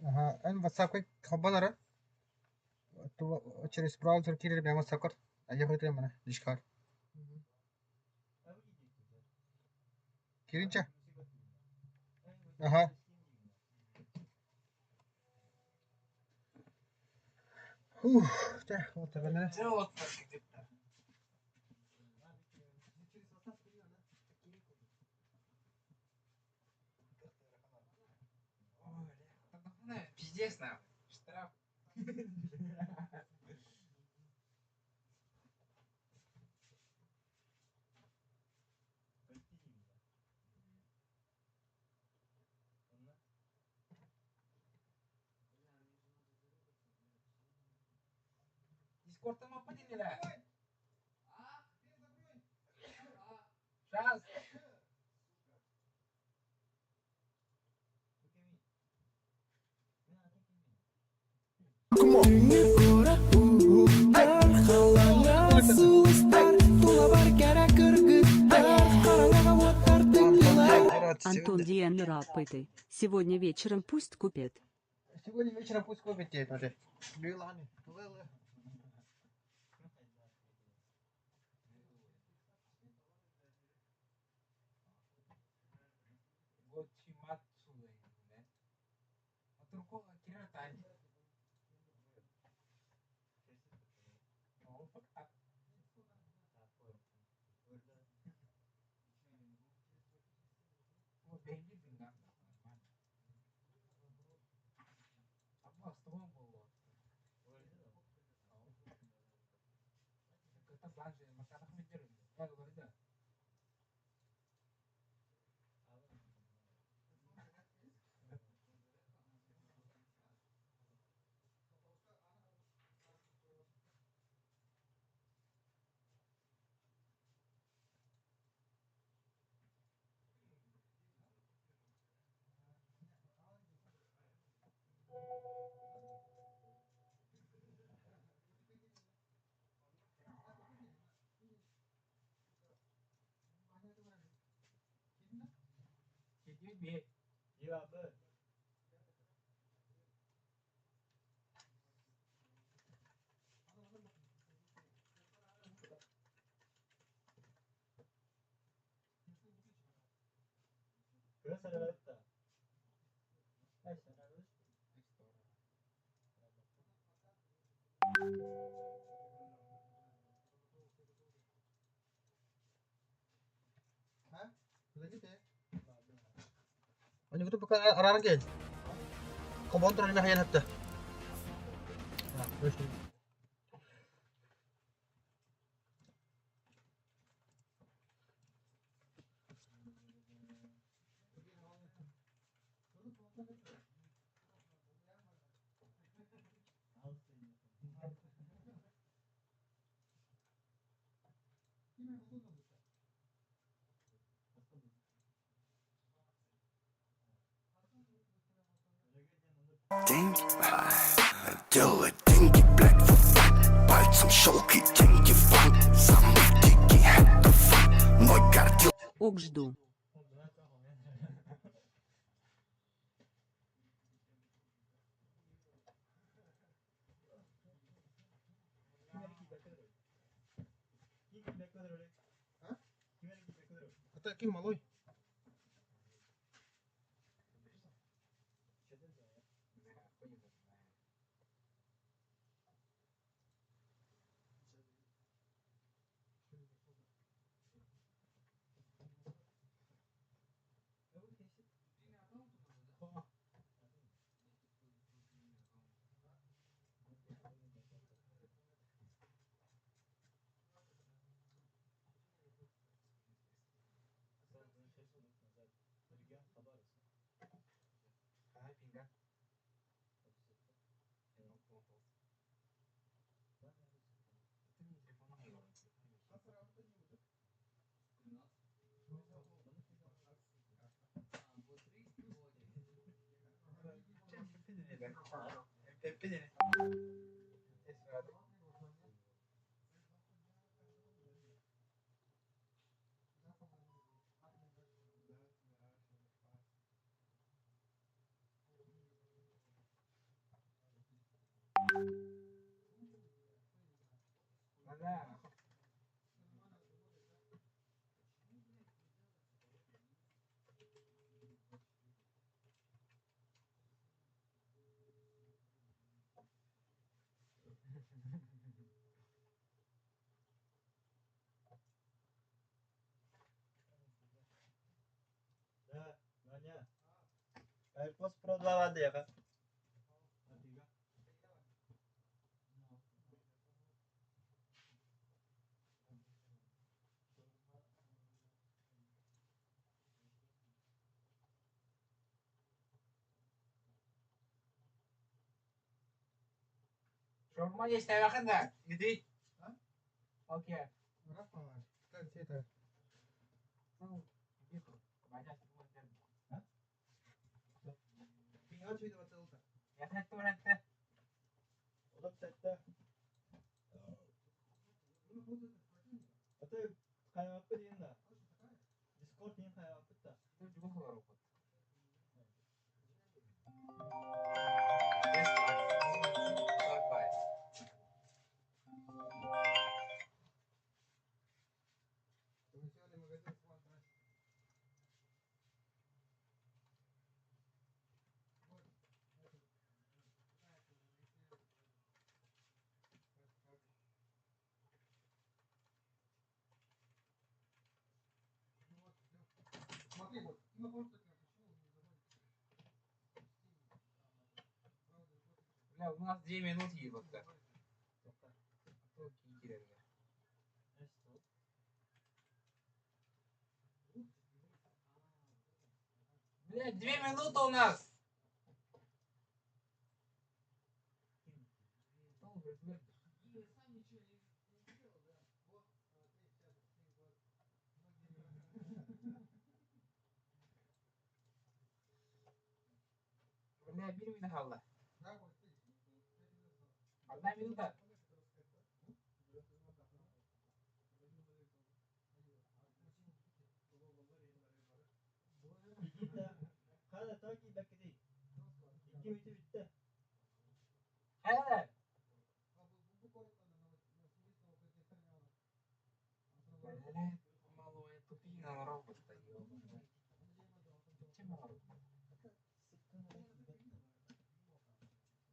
Ага, en WhatsApp'ka kapan ara. Через браузер кирер ben WhatsApp kar. Aja koy mana Discord. Kirincha. Aha. Вот так ne? Пиздец, нахуй. Штраф. Дискорд'ыма поделили. Сейчас. Антон Диэн рапыты. Сегодня вечером пусть купит. Сегодня вечером пусть купит тебе тоже. Лилани. Вот чимат сулай, да? А другого кирата. Ano gitu bukan arah ke? Kau bontor ni hayan hatta. Nah, terus. Think do it, think it black for fat. 발성 쇼키, think it fun. Some tiki hat the fun. Moi got you. Ок жду. Kata kim maloi. AirPods Pro 2 ada ya kak? Şorma işte bakın da. Gidi. Okey. Berapa? Kan cerita. Gitu. Banyak teman-teman. Tinggal cerita betul tak? Ya satu nanti. Odak sette. Atau kayak apa dia ndak? Discord yang kayak apa tak? Itu juga keluar rumput. Bye. Бля, у нас 2 минут ебать-то. Блядь, 2 минуты у нас! Бля, 1 минута kaldı. 1 минута. Evet. Малое тупик на робот стоит. Чем робот?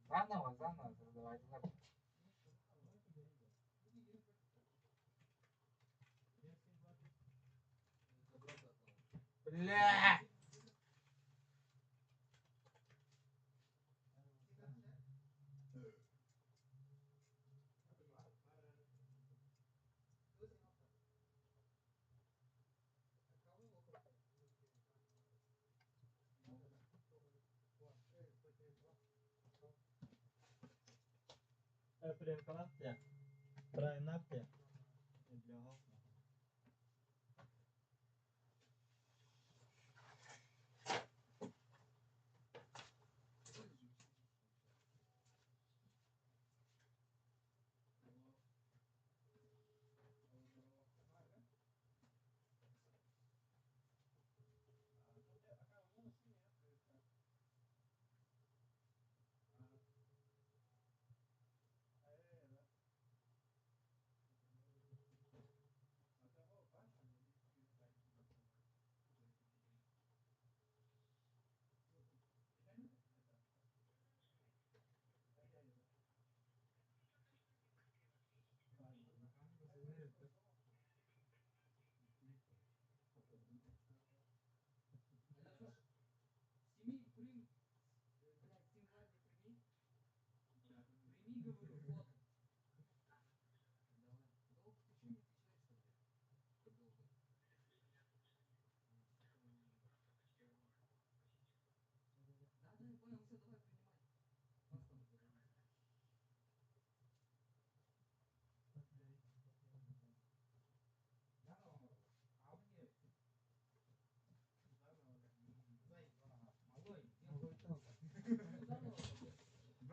Заново создавать. Бля!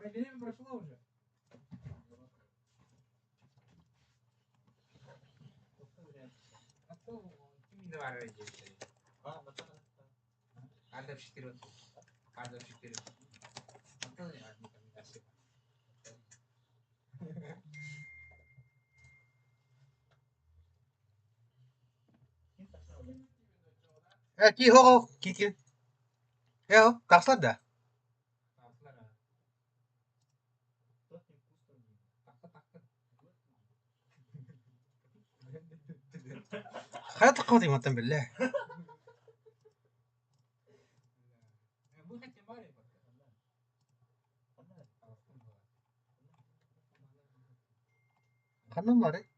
Время прошло уже. А то kimi de var öyle işte. Ada 4. Ada 4. Atıl ya nikah kasih. Ki ho ki. Yo, takslar da. Takslar ha. خلينا تقوتي متن بالله خلنا نماري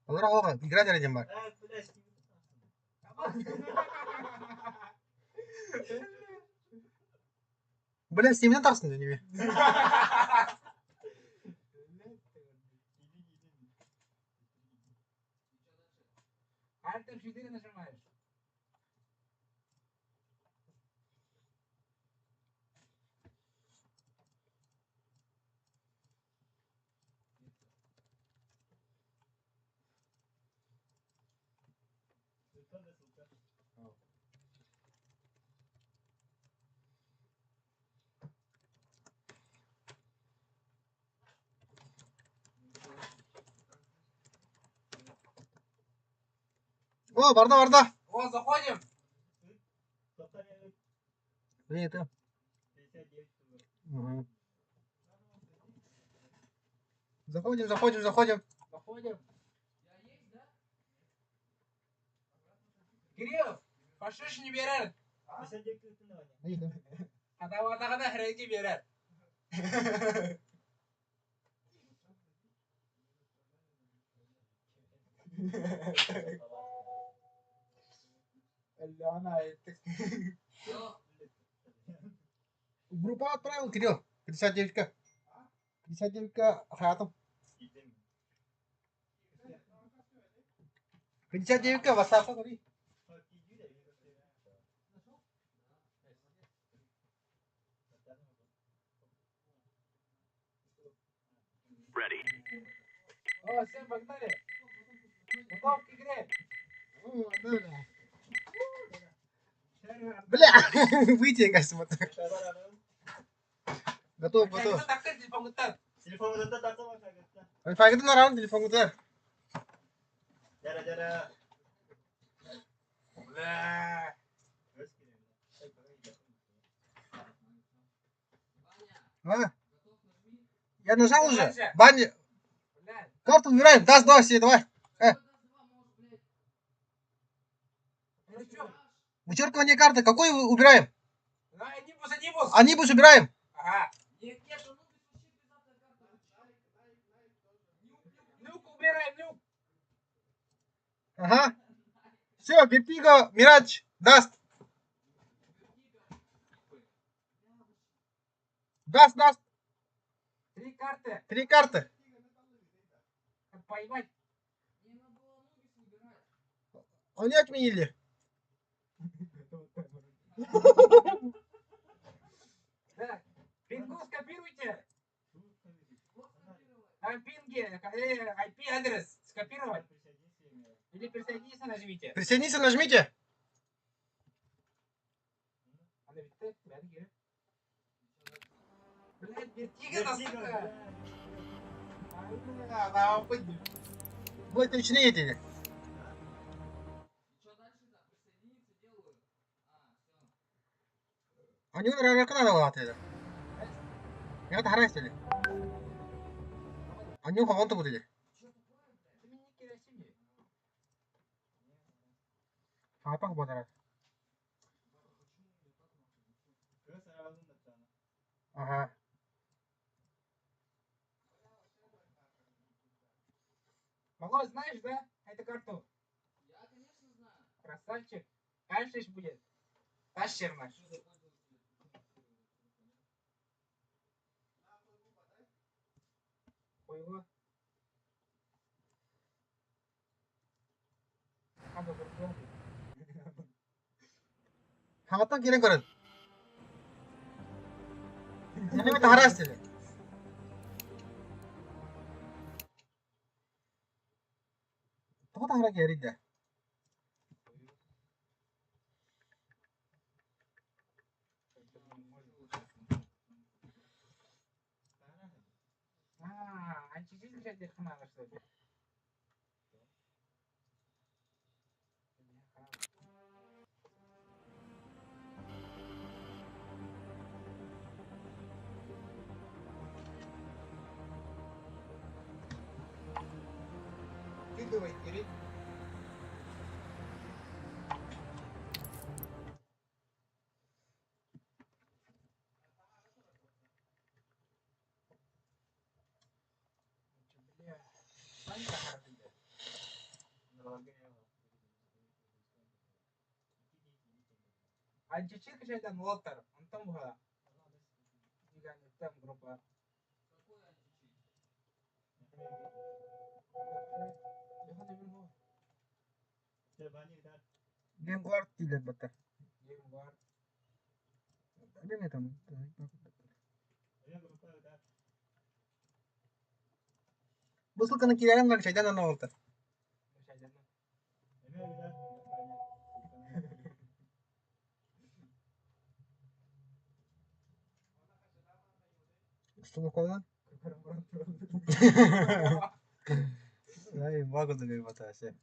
والله راح هو يقرا على جنبك بلا سيمنا تقصد نبي Альтер 4 нажимаешь. О, барда. О, заходим. Это. Угу. Заходим. Заходим. Заходим. Кирилл, пошиш не берер. Атава да хреки берер. Алена, это... Группа отправил, Кирилл. 59-ка. 59-ка Хаятом. 59-ка WhatsApp-ка говори. О, всем погнали. Готов к игре. Бля, выйти, я смотрю. Готов, готов. Фагitu naran telepon gue. Jara. Blah. А? Я нажал уже. Баня. Карту выбираем. Даст, давай, все, давай. Вычеркивание карты. Какой убираем? Анибус убираем. Ага. Нюк. Ага. Все, Вертиго, Мирач, Даст. Даст. 3 карты. 3 карты. Поймать. Они отменили. Да. Пингу скопируйте. Пинги, IP-адрес скопировать. Или присоединиться нажмите. Присоединиться нажмите. Блядь, Вертиго, сука. Вот точнее эти. Они уже надо было ответить. Я это харастили. Они у кого-то будут. Apa buat apa? Ага. Малой, знаешь, да, эту карту? Я, конечно, знаю. Красавчик. Каждый будет. Тащер наш. Пойло. Хаматан кирен көрін. Және беті харас деді. Тұғы тағыра керейді. Антижизм жәдер қына ғырсы. Давай, Кирилл. Античек şeyden Walter. Антон була. Yani там группа. Game guard tidak betul. Game guard. Ada nggak tamu? Busuk kena kirakan nggak saja nana Walter. Что колон? Ай, могу догадать батасе.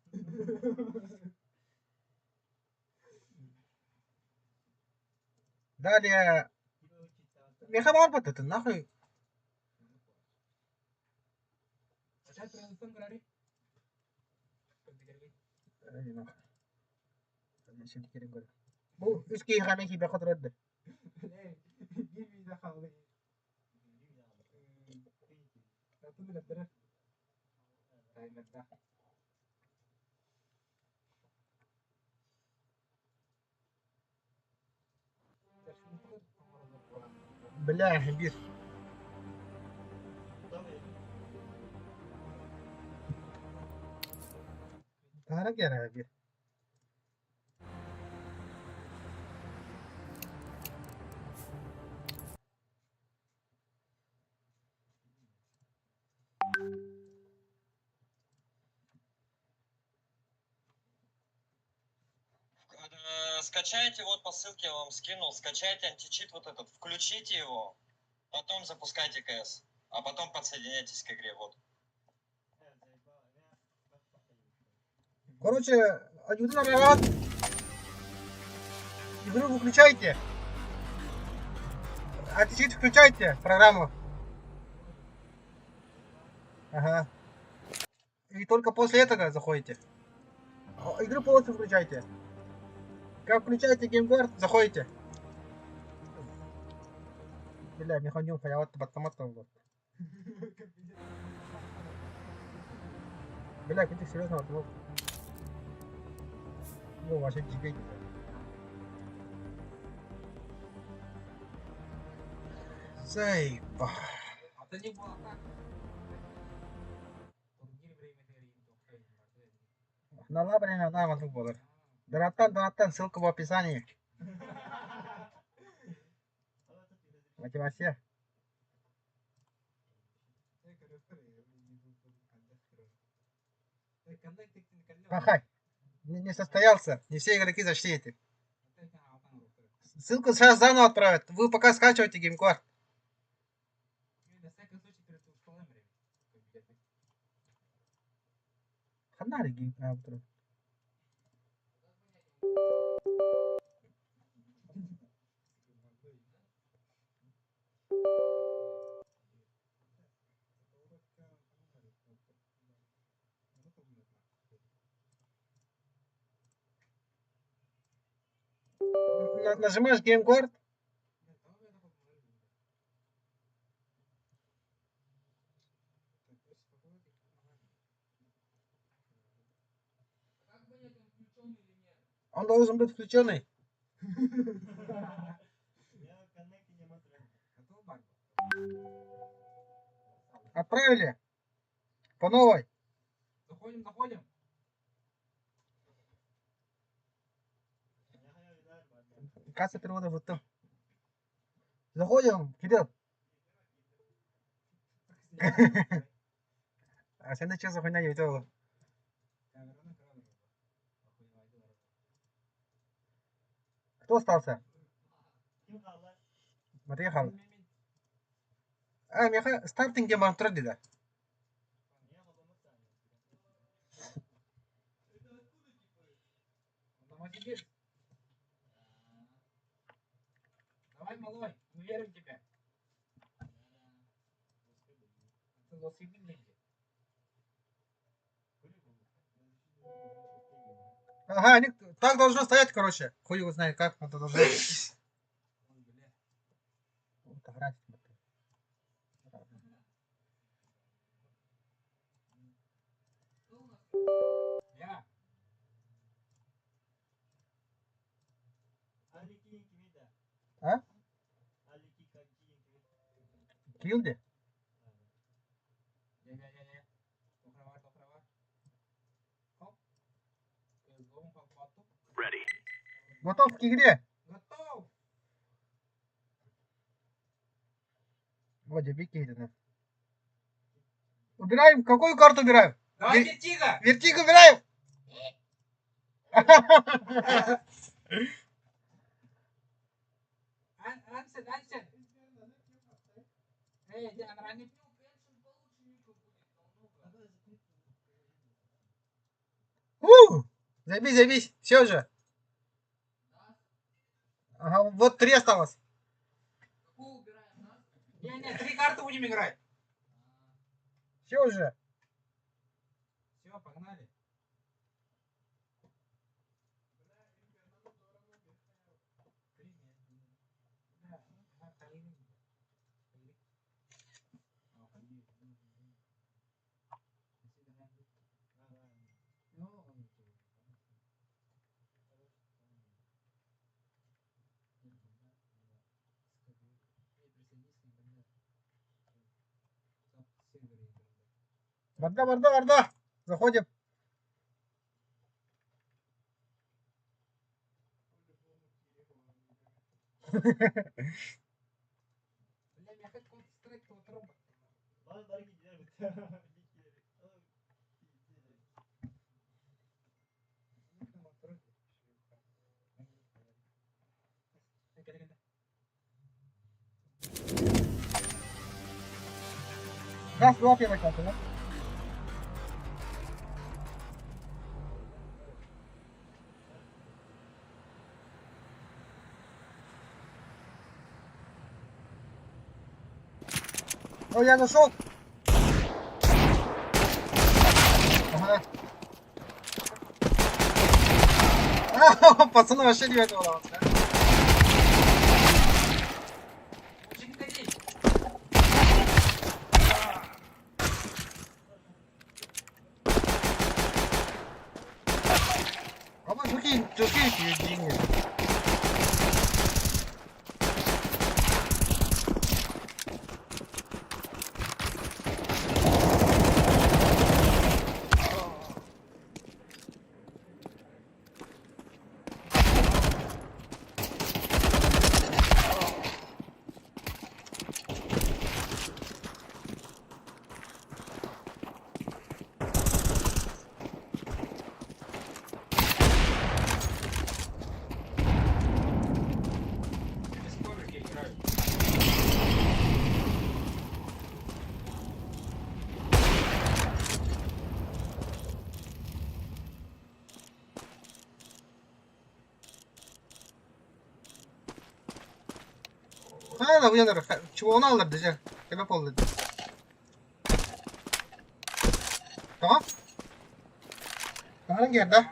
Далее. Я хабар батат, нахуй. Şimdi gelin görelim. Bu üç giyhane gibi katırdı. Billahi bir. Tarık yere bir. Скачайте вот по ссылке я вам скинул, скачайте античит вот этот, включите его, потом запускайте КС, а потом подсоединяйтесь к игре, вот. Короче, один народ. Игру выключайте. Античит включайте программу. Ага. И только после этого заходите. Игру полностью включайте. Как включаете геймгорд, заходите. Бля, мне ходил, я вот автоматом вот. Бля, ты серьезно вот. Ну, вообще тебе. Заеба. Это не было так. Турнир время На лабре на вокруг было. Донаттан, ссылка в описании. Мотивация. Пахай. Не состоялся. Не все игроки зашли эти. Ссылку сейчас заново отправят. Вы пока скачивайте геймкорд. Ханари геймкорд. Нажимаешь геймкорд. Он должен быть включенный. Отправили. По новой. Заходим. Касса перевода вот то. Заходим, Кирилл. А sen de что за хуйня YouTube? Кто остался? Матвей Хал. Меха стартинг гейм антро деди. Давай, малой, мы верим в тебя. Ага, они так должно стоять, короче. Хуй его знает как, но это должно. Я. А? Килди? Не. Тохрава. Хоп. Готов к игре? Готов. Вот, беги. Убираем. Какую карту убираем? Давай, Вертиго. Вертиго убираем. Ансен. Ранит. Забей. Все же. Ага, вот 3 осталось. Не, 3 карты будем играть. Все уже. Все, погнали. Варда. Заходим. Gaz drop yemek lazım lan. О, я нашел. Ага. Пацаны вообще не этого ловят, да? Ama çok iyi dengi. Hala uyanır. Çubuğunu alır diyeceğim. Sebep oldu. Tamam. Hangi yerde?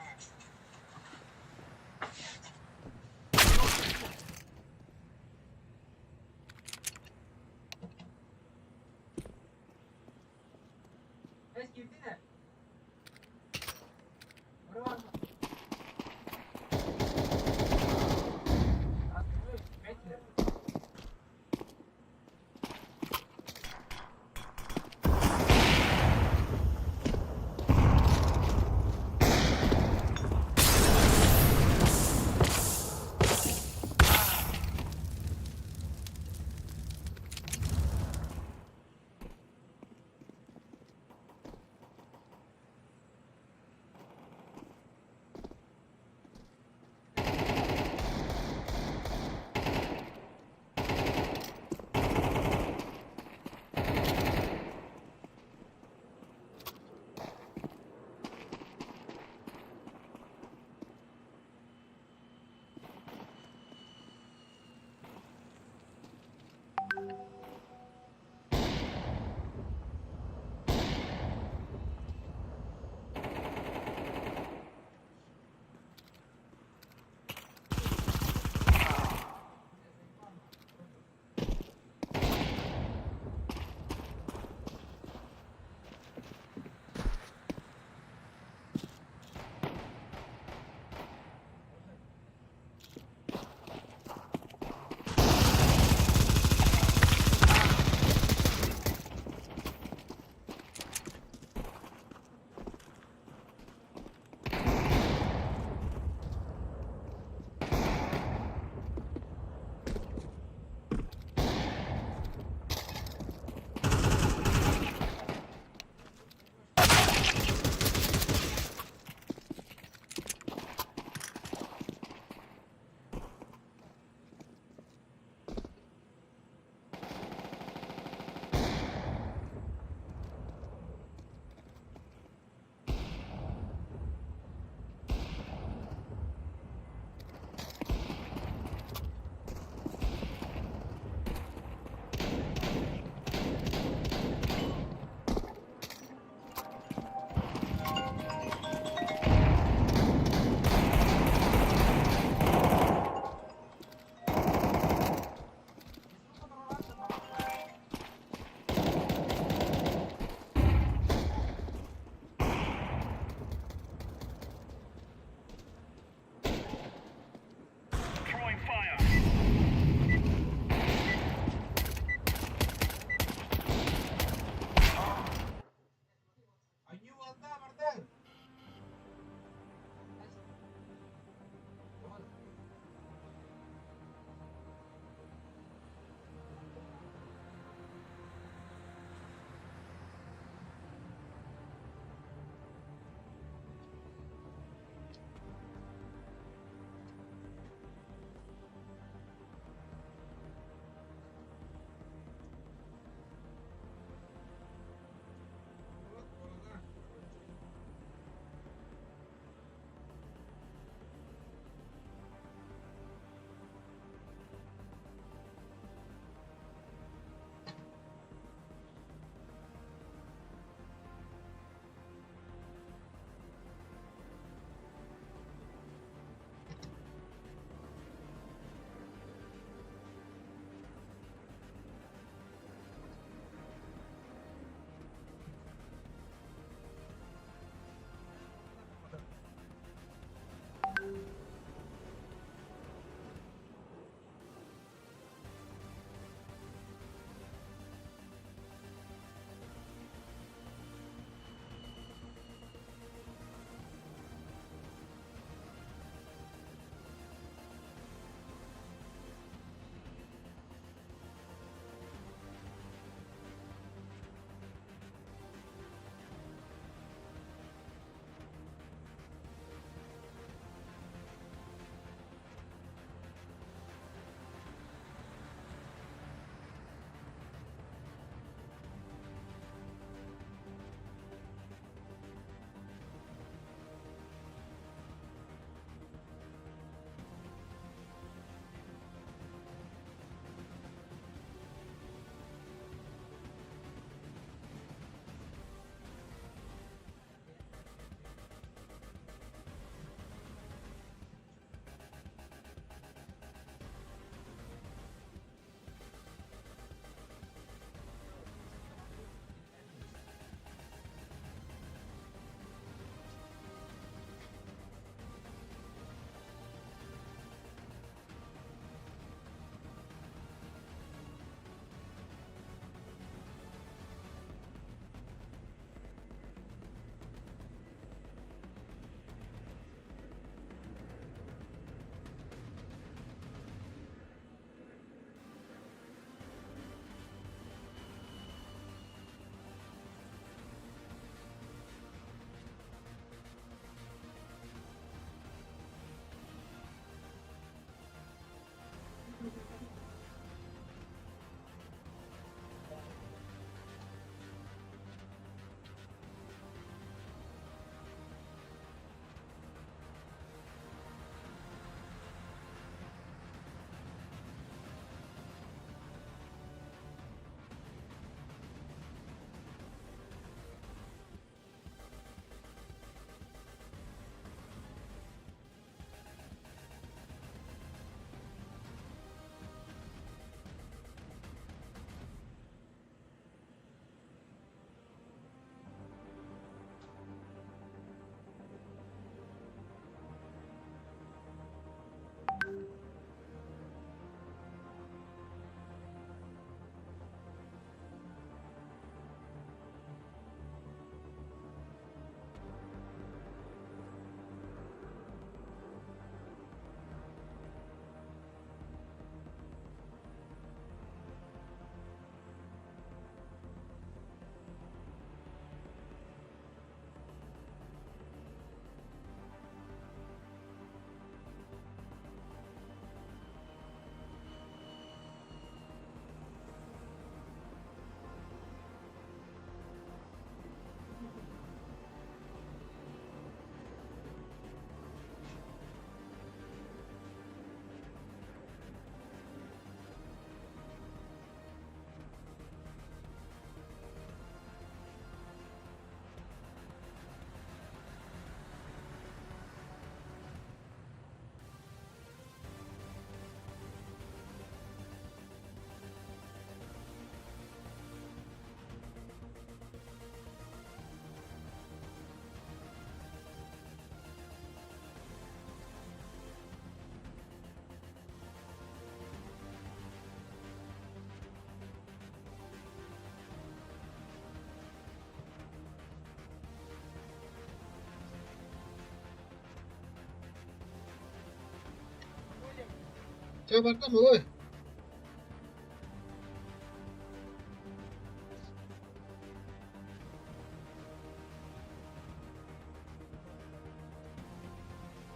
Все, Бартон, малой.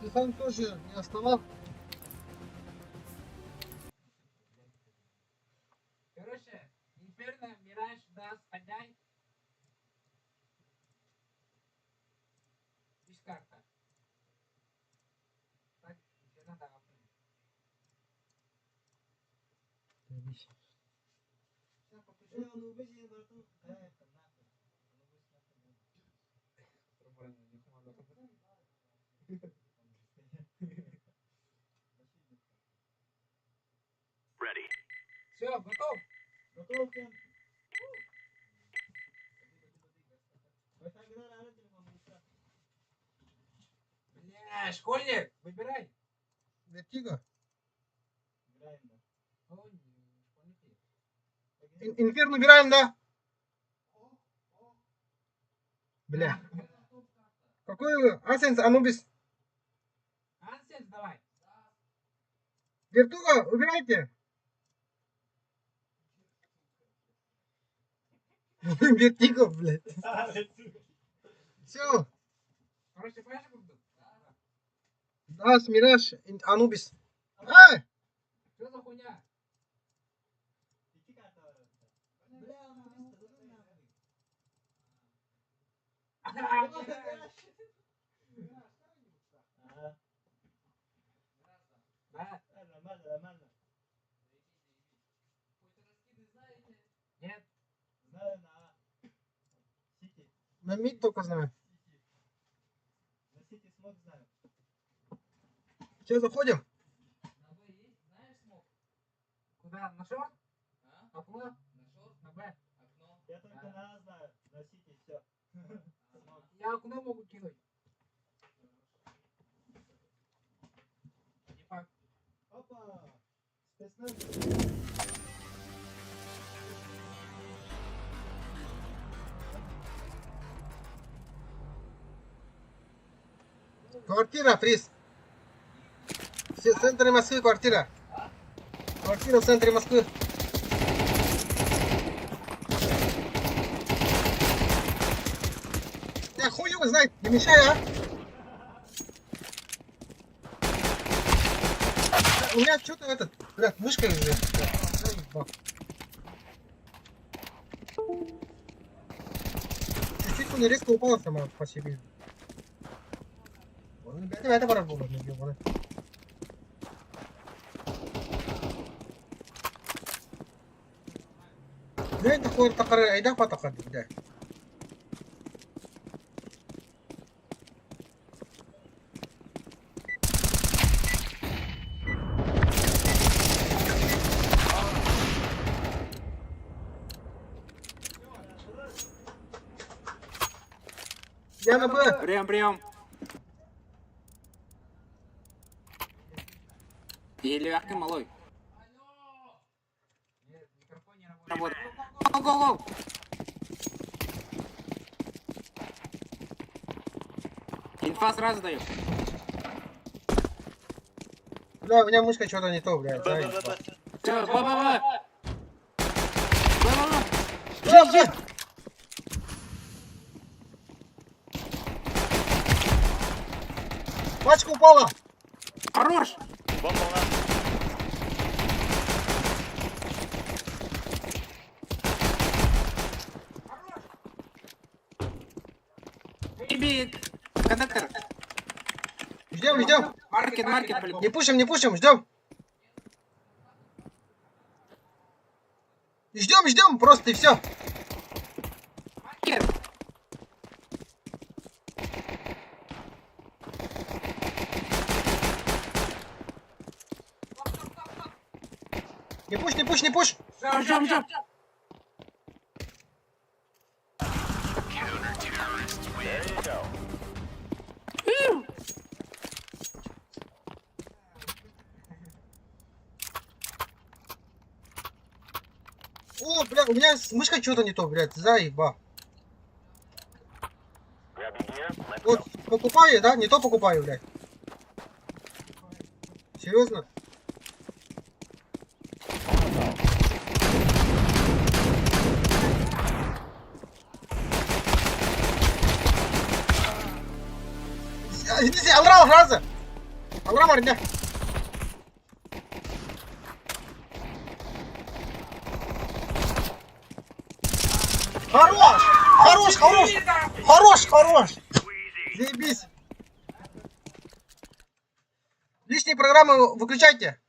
Ты сам тоже не основал? Короче, Инферно, Мираж, Дас, Подняй. Есть карта. Так, Инферно, да. Все, готов? Готов, Кен. Бля, школьник, выбирай. Вертиго. О, не, школьник нет. Инферно убираем, да? Бля. Какой вы? Асенс, Анубис. Ансенс, давай. Вертуга, убирайте. Вертиго, блядь. Все. Короче, флешек буду. Да, Мираж, Анубис. Ай! Что за хуйня? Да. Нет. На мид только знаю. Все, заходим. Куда? На шорт? Окно? На шорт? На Б? Я только на А знаю. На Сити, все. Я окно могу кинуть. Не факт. Опа! Спецназ. Квартира, фриз. Все, в центре Москвы квартира. Квартира в центре Москвы. Я хуй его знает, не мешай, а? У меня что-то этот, блядь, мышка уже. Чуть-чуть не резко упала сама по себе. Это пора было, не да, это хуй такая, айда потака, да. Я на Б. Прием. Или легкий малой. Нет, микрофон не работает. Го-го-го! Инфа сразу даю. Бля, у меня мышка что-то не то, блядь. Все, ба-ба-ба! Ба-ба-ба! Бля! Пачка упала! Хорош! Иби, кондуктор. Ждем. Маркет, блин. Не пушим, ждем. Ждем, просто и все. Маркет. Не пуш. Ждем. О, бля, у меня с мышкой что-то не то, блядь, заеба. Вот, покупаю, да? Не то покупаю, блядь. Серьезно? Здесь Алрал сразу. Алрал мордя. Хорош! Хорош, хорош! Хорош, хорош! Заебись! Лишние программы выключайте.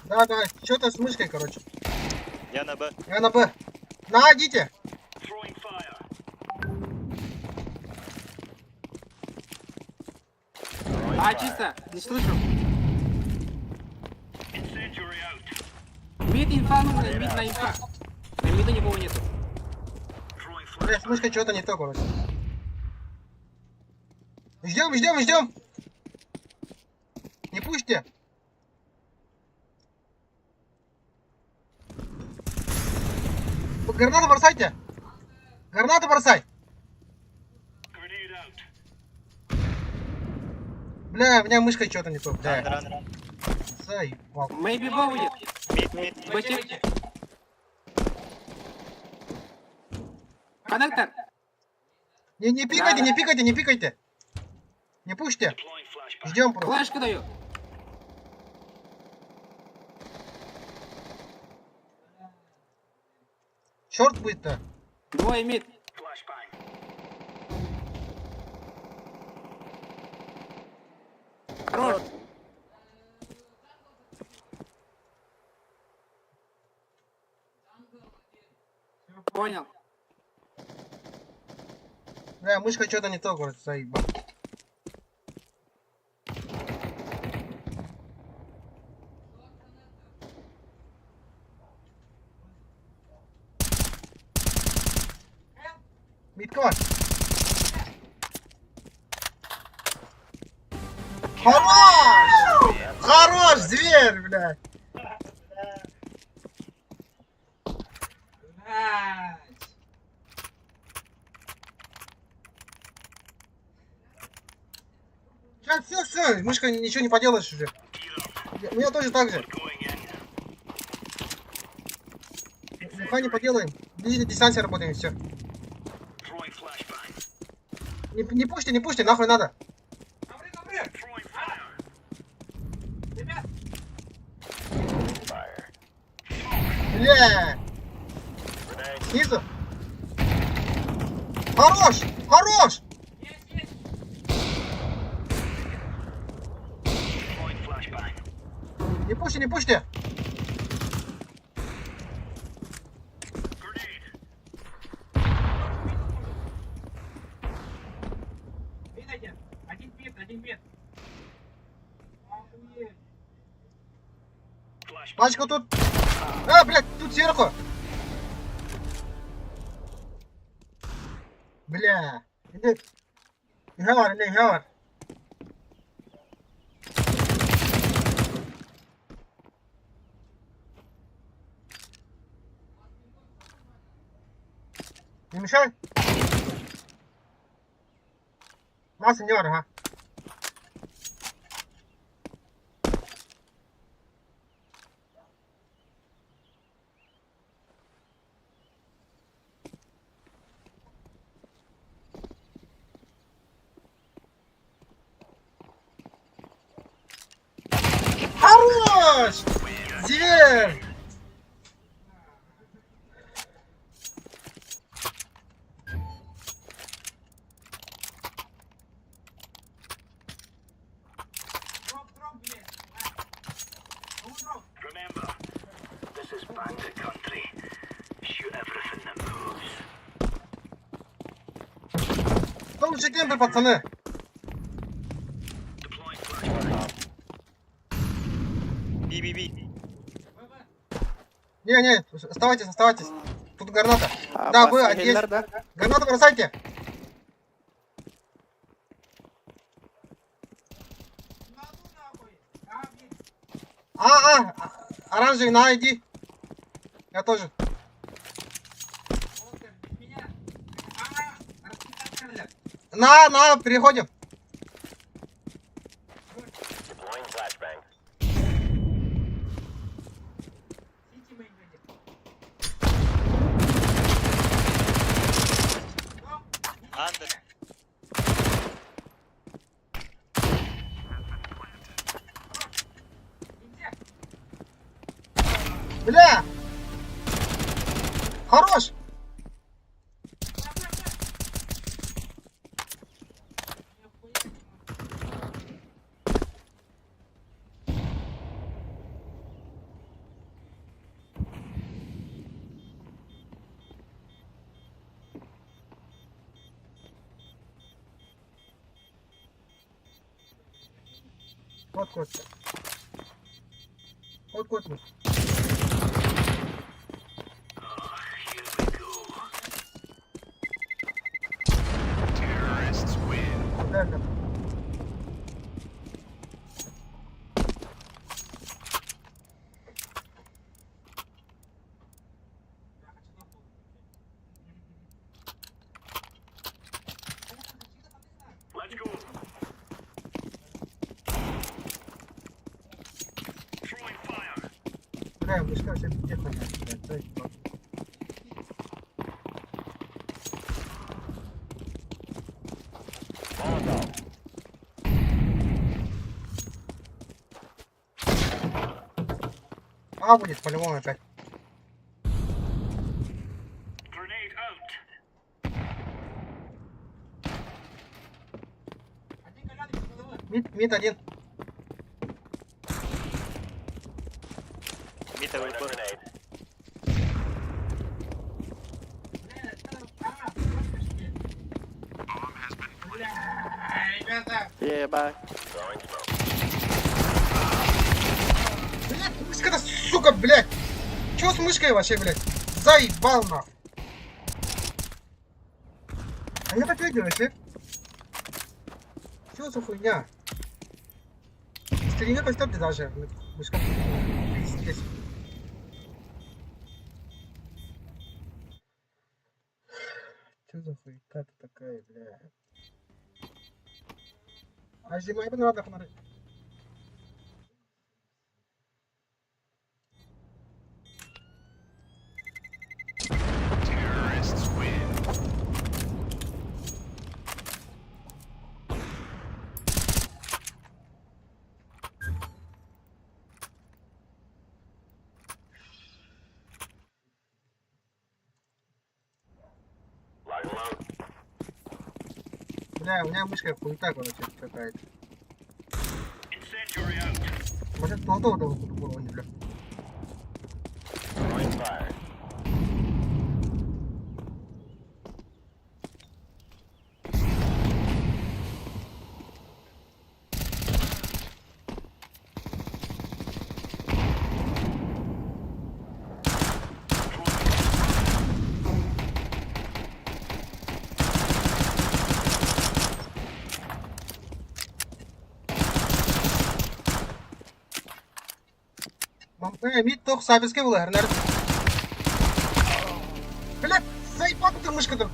Давай, давай. Что-то с мышкой, короче. Я на Б. Я на Б. На, идите. А, чисто, не слышу. Мид инфа нужно, мид на инфа. На мида никого нету. Бля, с мышкой что-то не то, короче. Ждем, ждем, ждем. Не пушьте. Гранату бросайте. Гранату бросай. Бля, у меня мышкой что-то не то. Бля. Заебал. Maybe будет. Бэчек. Коннектор. Не пикайте, не пикайте, не пикайте. Не пушьте. Ждем просто. Флешку даю. Шорт будет-то. Двое мид. Хорош. Понял. Бля, мышка что-то не то, короче, заебал. Миткова. Хорош! Хорош, зверь, блядь. Сейчас, все, мышка, ничего не поделаешь уже. У меня тоже так же. Нихуя не поделаем. На дистанции работаем, все. Не пушьте, не пушьте, нахуй надо. Бля! Снизу! Хорош! Хорош! Не пушьте, не пушьте! Пачка тут. А, блядь, тут сверху. Бля. Иди. Игавар, или игавар. Не мешай. На, сеньор, ага. Хорош! Зверь! Что лучше темпы, пацаны? Не, оставайтесь, оставайтесь. Тут граната. Да, вы, есть. Гранату бросайте. Оранжевый, на, иди. Я тоже. На, переходим. Бля! Хорош! Вот. Вот. Да. Бля, мышка вообще где понять, блядь, дай ебать. А будет по-любому опять. Мид один. Ебать. Блядь, мышка-то, сука, блядь! Чё с мышкой вообще, блядь? Заебал нахуй! А я так видел вообще. Что за хуйня? Стрелина поставьте даже. Мышка. Здесь. Что за хуйня-то такая, бля? А зима не надо хмары. Бля, у меня мышка хуйта, короче, какая-то. Может, толдова было, бля. Мид только сабиске было, наверное. Блядь, заебал ты мышка-то.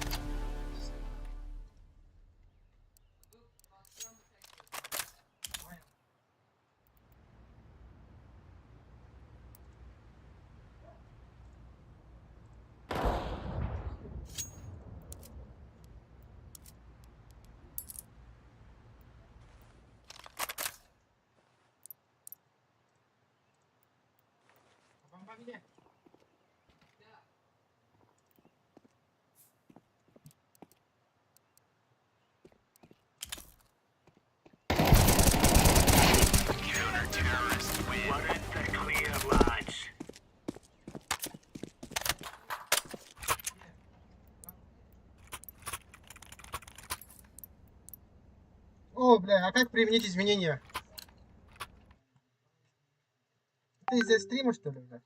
О, бля, а как применить изменения? Ты из-за стрима, что ли, бля?